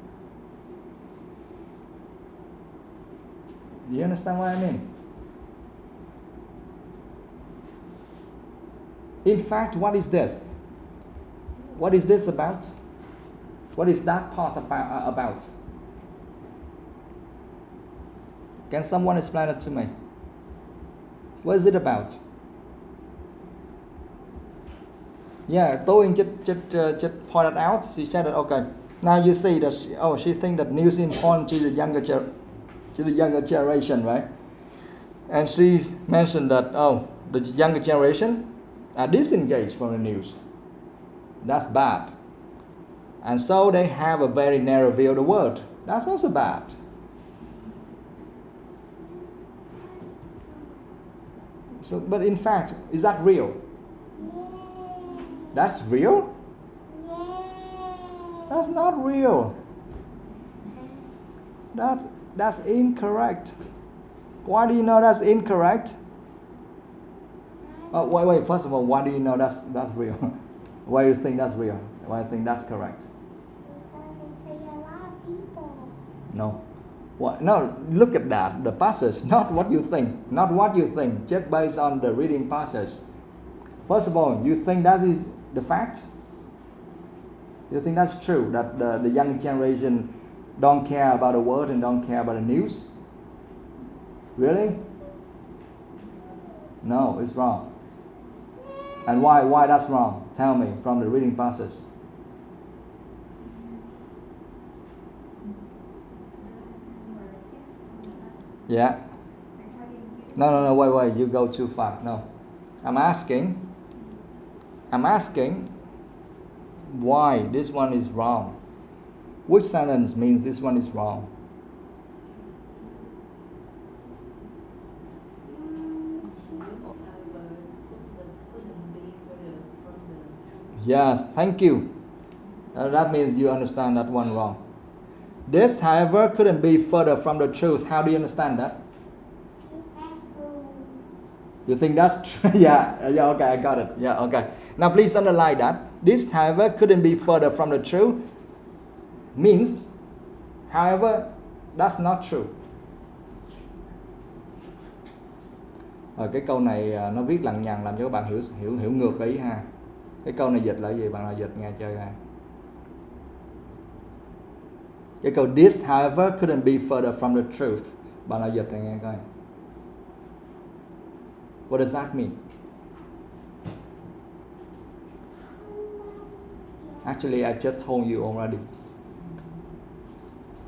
Do you understand what I mean? In fact, what is this? What is this about? What is that part about? Can someone explain it to me? What is it about? Yeah, TOEIC just pointed out. She said that, okay, now you see that she thinks that news is important to the younger generation, right? And she mentioned that the younger generation are disengaged from the news. That's bad. And so they have a very narrow view of the world. That's also bad. So, but in fact, is that real? That's real? That's not real. That's incorrect. Why do you know that's incorrect? Wait. First of all, why do you know that's real? Why do you think that's real? Why do you think that's correct? Because a lot of people. No. What? No. Look at that. The passage, not what you think. Not what you think. Just based on the reading passage. First of all, you think that is the fact? You think that's true? That the young generation don't care about the world and don't care about the news? Really? No, it's wrong. And why that's wrong? Tell me from the reading passage. Yeah. No, wait, you go too far. No. I'm asking why this one is wrong. Which sentence means this one is wrong? Yes, thank you. That means you understand that one wrong. This, however, couldn't be further from the truth. How do you understand that? You think that's true? Yeah, okay, I got it. Yeah, okay. Now please underline that. This, however, couldn't be further from the truth means, however, that's not true. Cái câu này nó viết lằng nhằng làm cho các bạn hiểu ngược ý ha. Cái câu này dịch là gì? Bạn nào dịch nghe chơi ha. Cái câu this, however, couldn't be further from the truth. Bạn nào dịch thì nghe coi. What does that mean? Actually, I just told you already.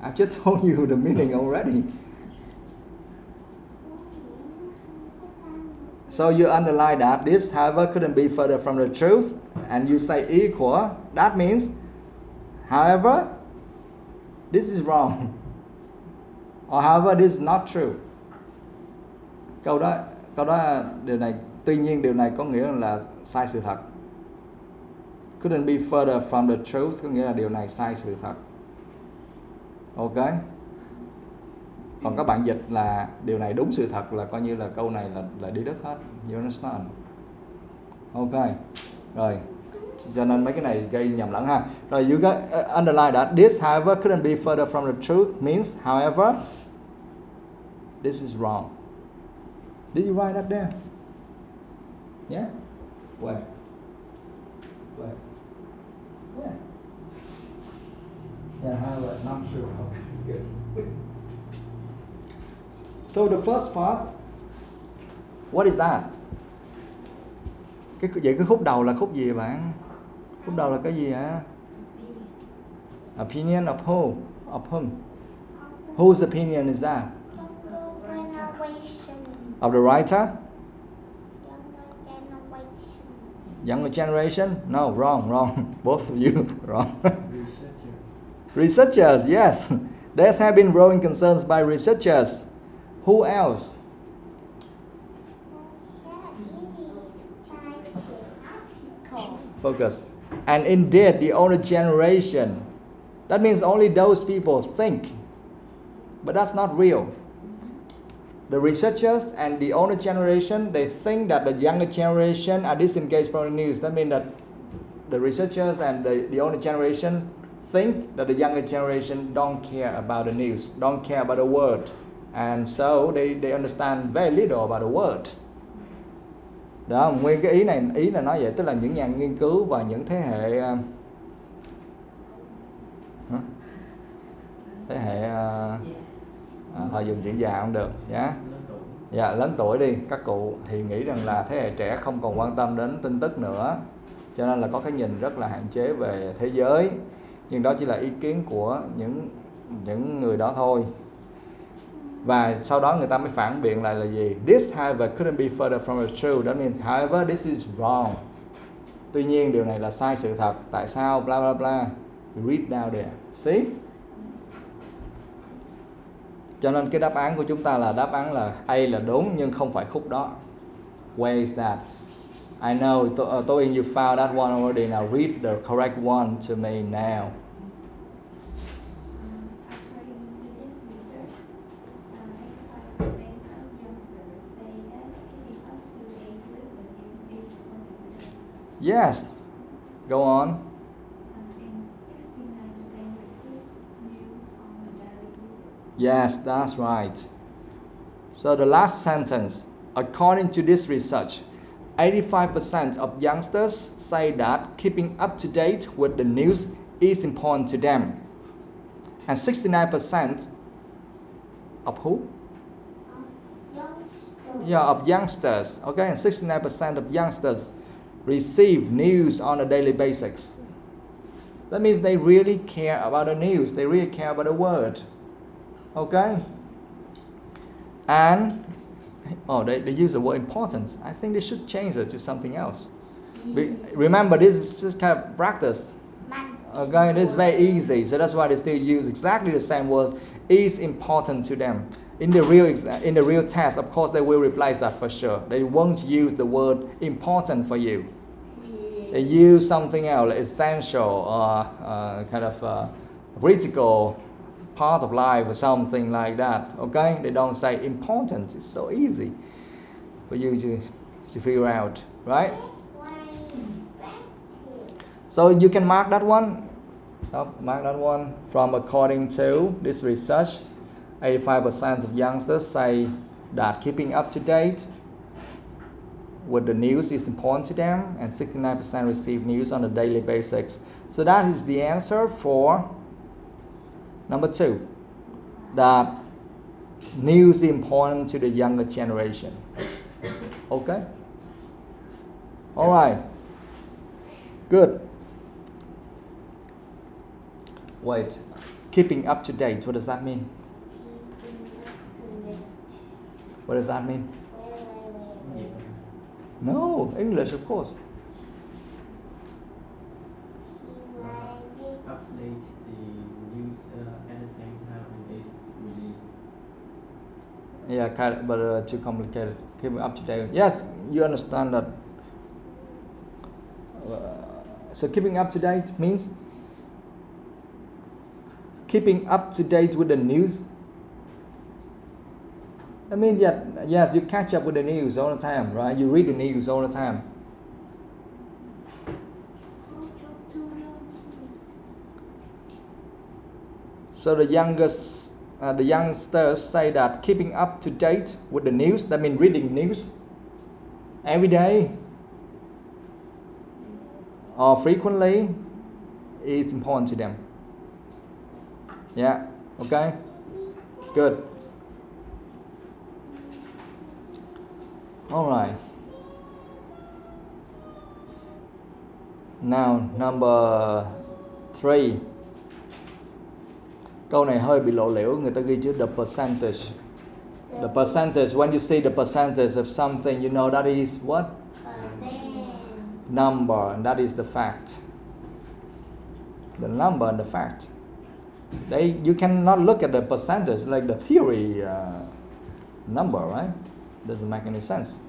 I just told you the meaning already. So you underline that this, however, couldn't be further from the truth, and you say equal. That means, however, this is wrong, or however, this is not true. Câu đó điều này, tuy nhiên điều này có nghĩa là sai sự thật. Couldn't be further from the truth có nghĩa là điều này sai sự thật. Ok. Còn các bạn dịch là điều này đúng sự thật là coi như là câu này là đi đất hết. You understand? Ok. Rồi. Cho nên mấy cái này gây nhầm lẫn ha. Rồi you got underline that this, however, couldn't be further from the truth means, however, this is wrong. Did you write that down? Yeah? Where? Where? Yeah, however, not true. Okay, good. So the first part, what is that? Vậy cái khúc đầu là khúc gì bạn? Khúc đầu là cái gì hả? Opinion of who? Of whom? Whose opinion is that? Of the writer? Younger generation? No, wrong. Both of you, wrong. Researchers, yes. There have been growing concerns by researchers. Who else? Focus. And indeed, the older generation. That means only those people think. But that's not real. The researchers and the older generation, they think that the younger generation are disengaged from the news. That means that the researchers and the older generation think that the younger generation don't care about the news, don't care about the word. And so they understand very little about the word. Đó, nguyên cái ý là nói vậy, tức là những nhà nghiên cứu và những thế hệ họ dùng chữ già không được, dạ, lớn tuổi đi, các cụ thì nghĩ rằng là thế hệ trẻ không còn quan tâm đến tin tức nữa, cho nên là có cái nhìn rất là hạn chế về thế giới, nhưng đó chỉ là ý kiến của những người đó thôi. Và sau đó người ta mới phản biện lại là gì? This, however, couldn't be further from the truth. That means, however, this is wrong. Tuy nhiên điều này là sai sự thật. Tại sao? Bla bla bla. Read down there. See? Cho nên cái đáp án của chúng ta là đáp án là A là đúng nhưng không phải khúc đó. Where is that? I know, TOEIC, you found that one already. Now read the correct one to me now. Yes, go on. And 69% receive news on a daily basis. Yes, that's right. So the last sentence, according to this research, 85% of youngsters say that keeping up to date with the news is important to them. And 69% of who? Yeah, of youngsters. Okay, and 69% of youngsters receive news on a daily basis. That means they really care about the news. They really care about the word. Okay? And, they use the word important. I think they should change it to something else. Remember, this is just kind of practice. Okay, it is very easy. So that's why they still use exactly the same words. Is important to them. In the real test, of course, they will replace that for sure. They won't use the word important for you. They use something else, essential or kind of critical part of life or something like that. Okay? They don't say important. It's so easy for you to figure out, right? So you can mark that one. So mark that one from according to this research. 85% of youngsters say that keeping up to date with the news is important to them, and 69% receive news on a daily basis. So that is the answer for number 2. That news is important to the younger generation. Okay? All right. Good. Wait. Keeping up to date, what does that mean? What does that mean? No, English, of course. Update the news at the same time when it's released. Yeah, but too complicated. Keeping up to date. Yes, you understand that. So keeping up to date means keeping up to date with the news. I mean, yes, you catch up with the news all the time, right? You read the news all the time. So the youngsters say that keeping up to date with the news, that means reading news every day or frequently is important to them. Yeah, okay, good. All right. Now number 3. Câu này hơi bị lộ liễu, người ta ghi chữ the percentage. The percentage, when you see the percentage of something, you know that is what? Number, and that is the fact. The number and the fact. You cannot look at the percentage like the theory number, right? Doesn't make any sense.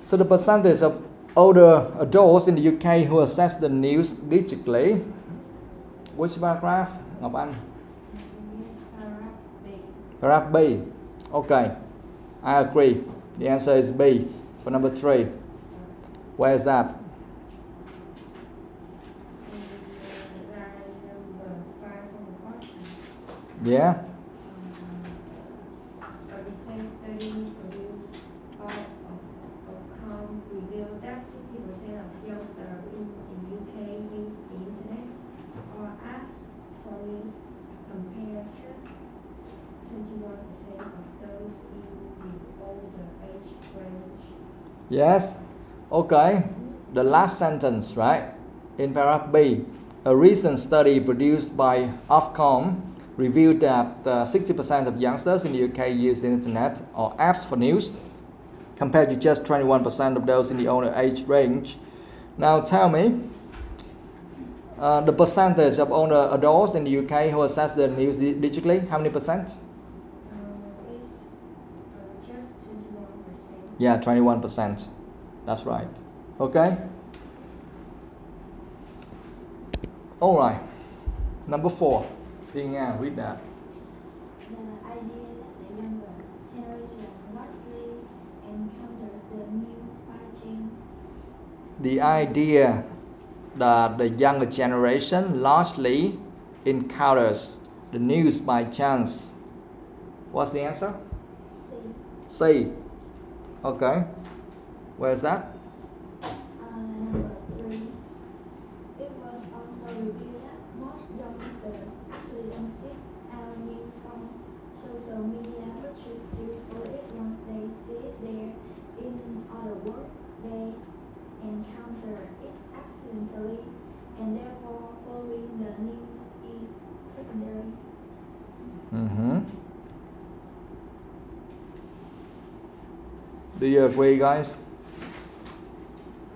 So the percentage of older adults in the UK who access the news digitally. Which paragraph, Ngọc Anh? Paragraph B. Okay, I agree. The answer is B for number 3. Where is that? Yeah. A recent study produced by Outcome revealed that 60% of youngsters in the UK use the internet or apps for news, compared just 21% of those in the older age range. Yes. Okay. The last sentence, right? In paragraph B, a recent study produced by Ofcom revealed that 60% of youngsters in the UK use the internet or apps for news, compared to just 21% of those in the older age range. Now tell me, the percentage of older adults in the UK who access the news digitally, how many percent? It's just 21%. Yeah, 21%. That's right. Okay? All right. Number 4. Yeah, read that. The idea that the younger generation largely encounters the news by chance. The idea that the younger generation largely encounters the news by chance. What's the answer? C. Okay. Where's that? Number 3. It was also revealed that most youngsters actually don't seek out news from social media, but choose to follow it once they see it there. In other words, they encounter it accidentally, and therefore following the news is secondary. Do you agree, guys?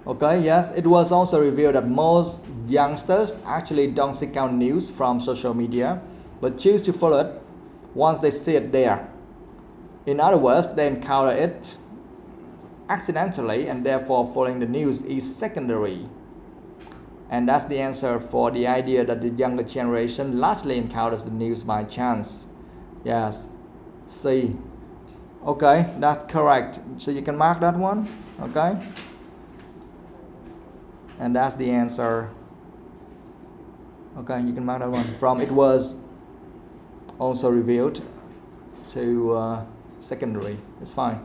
Okay, yes, it was also revealed that most youngsters actually don't seek out news from social media, but choose to follow it once they see it there. In other words, they encounter it accidentally, and therefore following the news is secondary. And that's the answer for the idea that the younger generation largely encounters the news by chance. Yes, C. Okay, that's correct. So you can mark that one, okay? And that's the answer. Okay, you can mark that one. From it was also revealed to secondary. It's fine.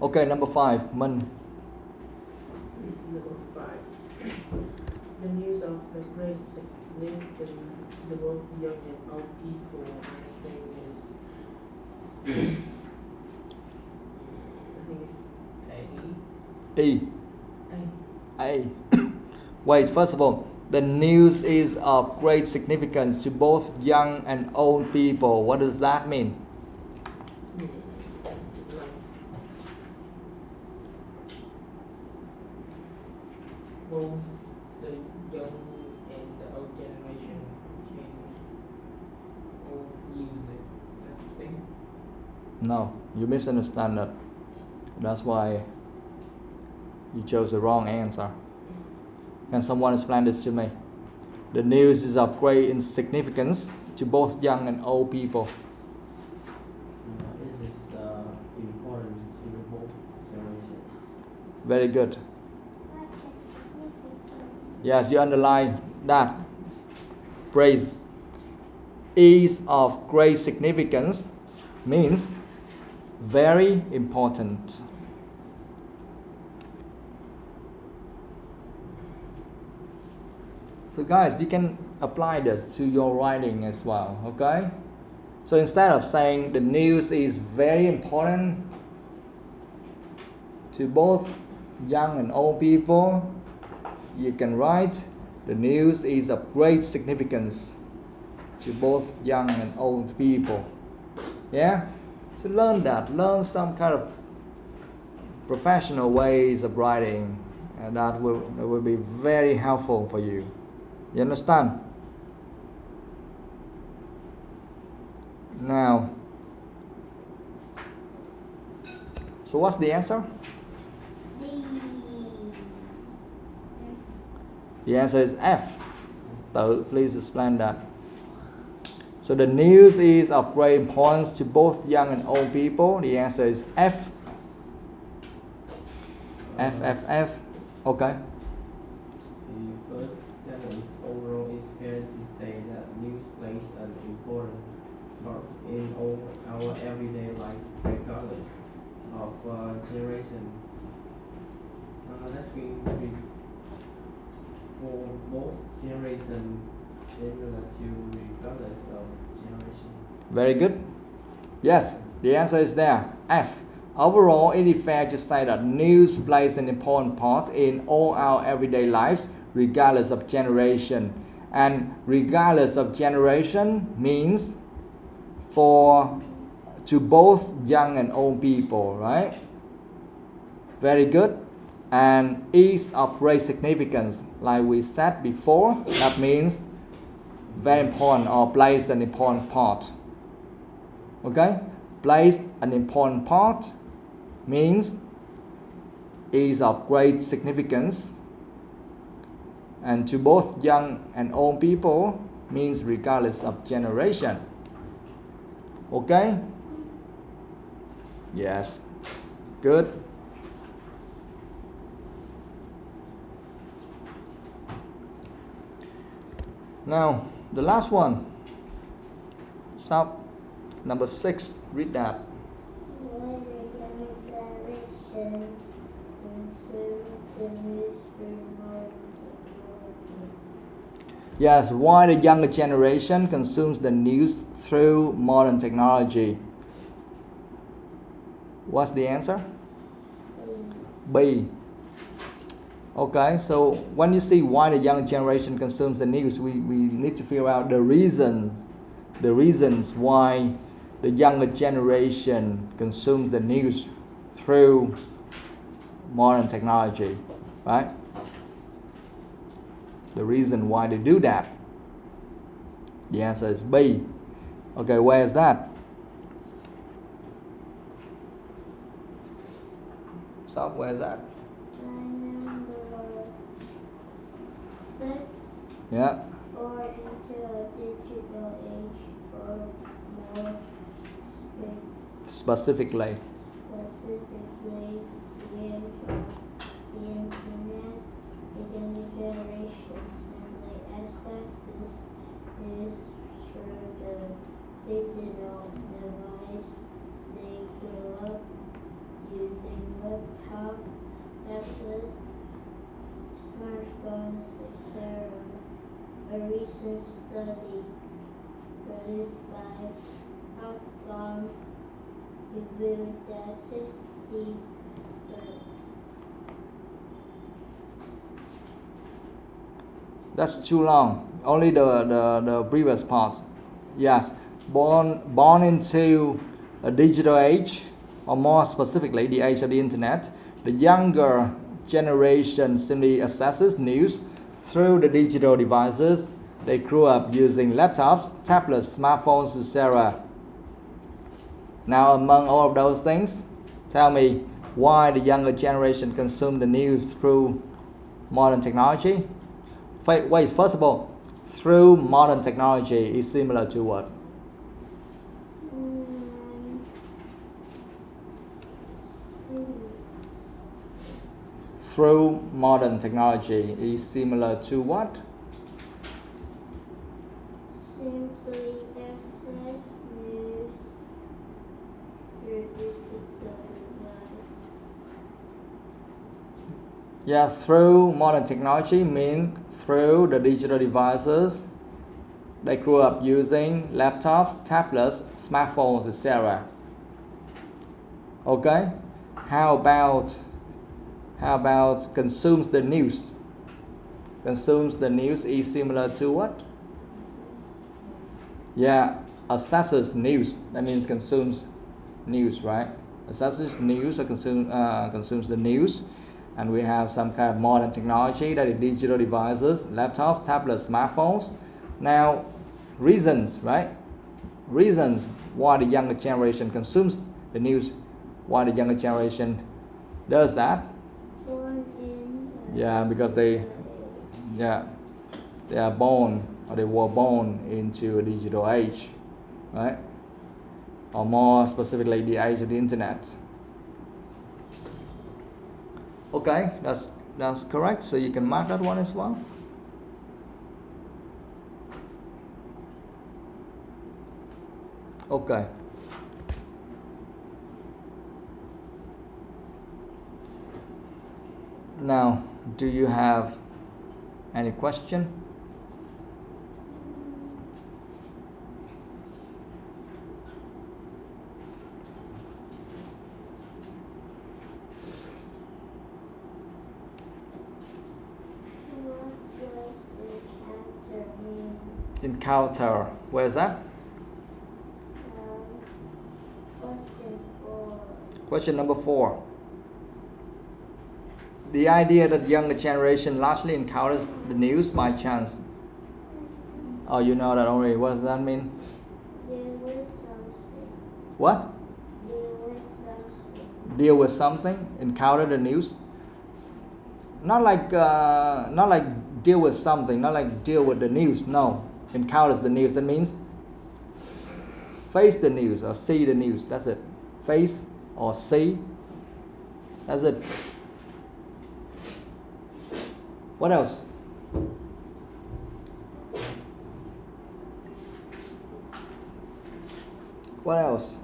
Okay, number 5, Mừng. Number 5. The news of the great significance to both young and old people, I think it's E. A. A. Wait, first of all, The news is of great significance to both young and old people. What does that mean? Like both the young and the old generation can all use it, I think. No, you misunderstand that. That's why you chose the wrong answer. Can someone explain this to me? The news is of great significance to both young and old people. This is important to the whole generation. Very good. Yes, you underline that phrase. Is of great significance means very important. So guys, you can apply this to your writing as well, okay? So instead of saying the news is very important to both young and old people, you can write the news is of great significance to both young and old people. Yeah? So learn that. Learn some kind of professional ways of writing, and that will be very helpful for you. You understand? Now, so what's the answer? The answer is F. So please explain that. So the news is of great importance to both young and old people. The answer is F. F. Okay. The first sentence overall is fair to say that news plays an important part in all our everyday life, regardless of generation. Let's read for both generations, similar to regardless of generation. Very good. Yes, the answer is there. F. Overall, it is fair to say that news plays an important part in all our everyday lives, regardless of generation. And regardless of generation means to both young and old people, right? Very good. And is of great significance, like we said before, that means very important or plays an important part. Okay? Plays an important part means is of great significance, and to both young and old people means regardless of generation. Okay? Yes. Good. Now, the last one. Sub number 6. Read that. Yes, why the younger generation consumes the news through modern technology. What's the answer? B. Okay, so when you see why the younger generation consumes the news, we need to figure out the reasons why the younger generation consumes the news through modern technology, right? The reason why they do that. The answer is B. Okay, where is that? So where is that? Yeah. Or into a digital age, or more Specifically. specifically the age of the internet, the younger generations simply accesses news through the digital device. They grew up using laptops, tablets, smartphones, etc. A recent study produced by Outcome revealed that 60% That's too long. Only the previous part. Yes. Born into a digital age, or more specifically, the age of the internet, the younger generation simply accesses news through the digital devices. They grew up using laptops, tablets, smartphones, etc. Now, among all of those things, tell me why the younger generation consume the news through modern technology. Wait, first of all, through modern technology is similar to what? Through modern technology is similar to what? Simply access news through digital device. Yeah, through modern technology means through the digital devices. They grew up using laptops, tablets, smartphones, etc. Okay? How about consumes the news? Consumes the news is similar to what? Yeah, accesses news. That means consumes news, right? Accesses news or consumes the news. And we have some kind of modern technology, that is digital devices, laptops, tablets, smartphones. Now, reasons, right? Reasons why the younger generation consumes the news, why the younger generation does that. Yeah, because they are born, or they were born into a digital age, right? Or more specifically, the age of the internet. Okay, that's correct. So you can mark that one as well. Okay. Now, do you have any question? Encounter. Where is that? Question 4. Question number 4. The idea that younger generation largely encounters the news by chance. Oh, you know that already. What does that mean? What? Deal with something. Encounter the news. Not like deal with something. Not like deal with the news. No. Encounters the news. That means face the news or see the news. That's it. Face or see. That's it. What else? What else?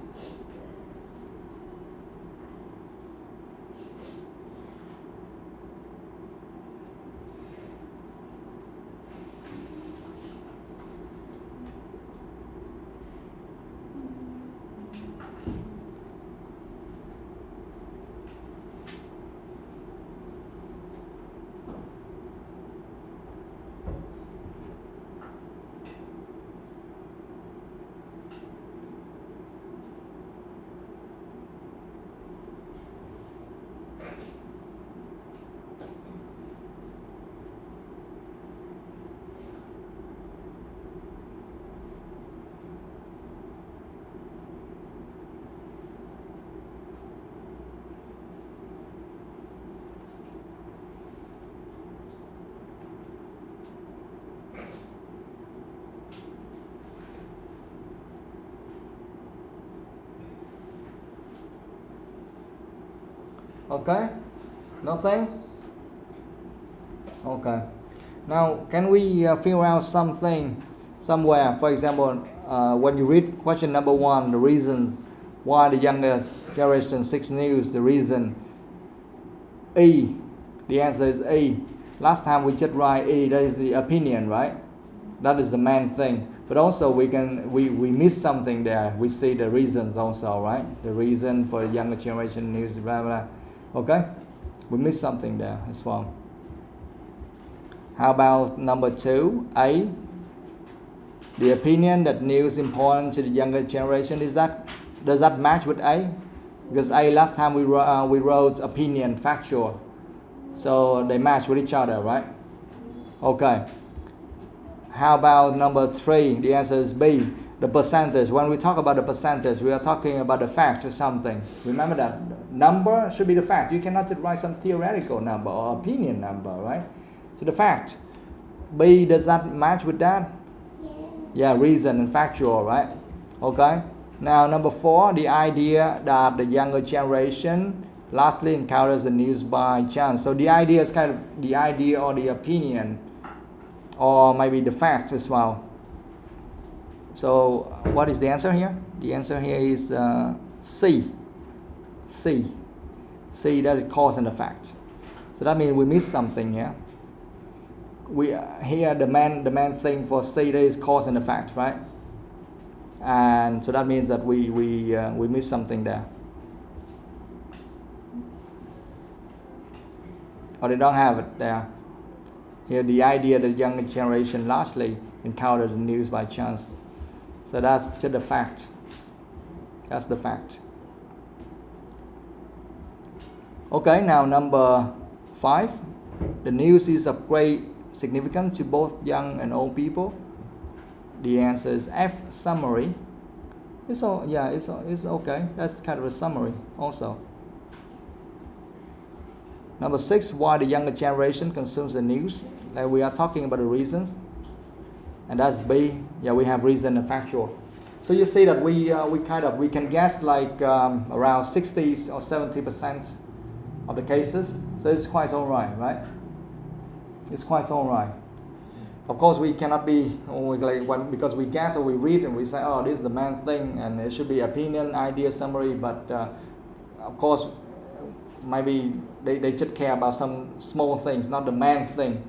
Okay? Nothing? Okay. Now, can we figure out something somewhere? For example, when you read question number 1, the reasons why the younger generation seeks news, the reason E, the answer is E. Last time we just write E, that is the opinion, right? That is the main thing. But also we miss something there. We see the reasons also, right? The reason for the younger generation news, blah blah. Okay? We miss something there as well. How about number 2, A? The opinion that news important to the younger generation, does that match with A? Because A, last time we wrote opinion, factual. So they match with each other, right? Okay. How about number 3? The answer is B. The percentage. When we talk about the percentage, we are talking about the fact or something. Remember that number should be the fact. You cannot just write some theoretical number or opinion number, right? So the fact. B, does that match with that? Yeah, reason and factual, right? Okay. Now number 4, the idea that the younger generation largely encounters the news by chance. So the idea is kind of the idea or the opinion, or maybe the fact as well. So what is the answer here? The answer here is C. C. C, that is cause and effect. So that means we miss something here. Here the main thing for C, that is cause and effect, right? And so that means that we miss something there. Or they don't have it there. Here the idea that the younger generation largely encounter the news by chance. So that's just the fact. That's the fact. Okay, now number 5. The news is of great significance to both young and old people. The answer is F, summary. It's okay. That's kind of a summary also. Number 6, why the younger generation consumes the news. Like we are talking about the reasons. And that's B. Yeah, we have reason and factual. So you see that we can guess like around 60 or 70% of the cases. So it's quite alright, right? It's quite alright. Of course, we cannot be because we guess or we read and we say, oh, this is the main thing, and it should be opinion, idea, summary. But of course, maybe they just care about some small things, not the main thing.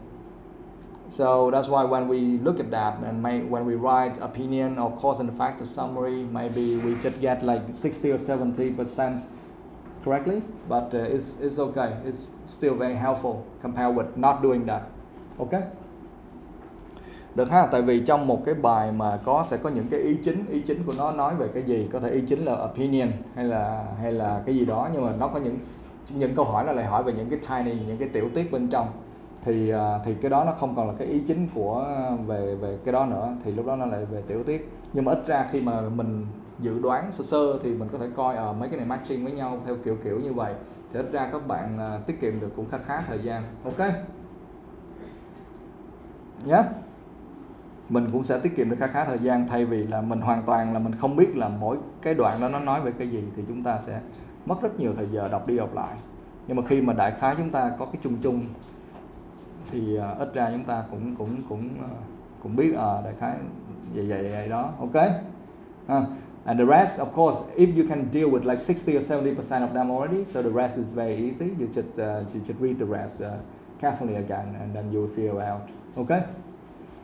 So that's why when we look at that and when we write opinion or cause and effect or summary, maybe we just get like 60 or 70% correctly. But it's okay. It's still very helpful compared with not doing that. Okay. Được ha, tại vì trong một cái bài mà sẽ có những cái ý chính của nó nói về cái gì, có thể ý chính là opinion hay là cái gì đó, nhưng mà nó có những câu hỏi là lại hỏi về những cái tiny, những cái tiểu tiết bên trong, thì cái đó nó không còn là cái ý chính của về cái đó nữa, thì lúc đó nó lại về tiểu tiết. Nhưng mà ít ra khi mà mình dự đoán sơ thì mình có thể coi mấy cái này matching với nhau theo kiểu như vậy, thì ít ra các bạn tiết kiệm được cũng khá thời gian. Ok. Yeah. Mình cũng sẽ tiết kiệm được khá thời gian, thay vì là mình hoàn toàn là mình không biết là mỗi cái đoạn đó nó nói về cái gì, thì chúng ta sẽ mất rất nhiều thời giờ đọc đi đọc lại. Nhưng mà khi mà đại khái chúng ta có cái chung thì ít ra chúng ta cũng biết đại khái vậy đó. Ok. And the rest, of course, if you can deal with like 60 or 70% of them already, so the rest is very easy. You just read the rest carefully again, and then you will figure out. Okay.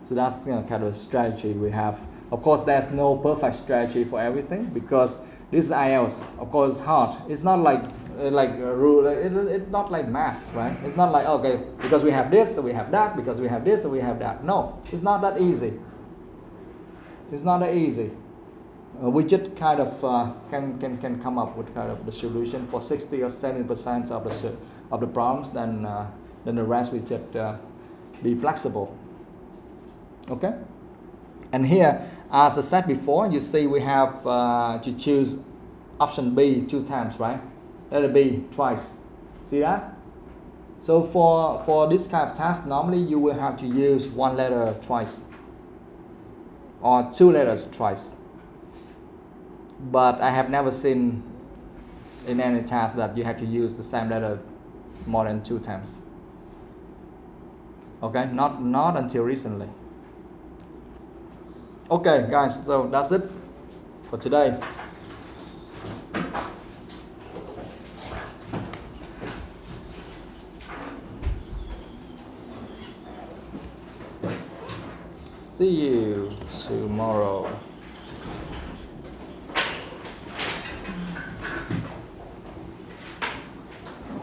So that's kind of a strategy we have. Of course, there's no perfect strategy for everything, because this is IELTS. Of course, it's hard. It's not like a rule. It's not like math, right? It's not like, okay, because we have this, so we have that. Because we have this, so we have that. No, it's not that easy. It's not that easy. We just kind of can come up with kind of the solution for 60 or 70% of the problems. Then the rest we just be flexible. Okay, and here, as I said before, you see we have to choose option B 2 times, right? Letter B twice. See that? So for this kind of task, normally you will have to use 1 letter twice or 2 letters twice. But I have never seen in any task that you have to use the same letter more than 2 times. Okay, not until recently. Okay, guys, so that's it for today. See you tomorrow.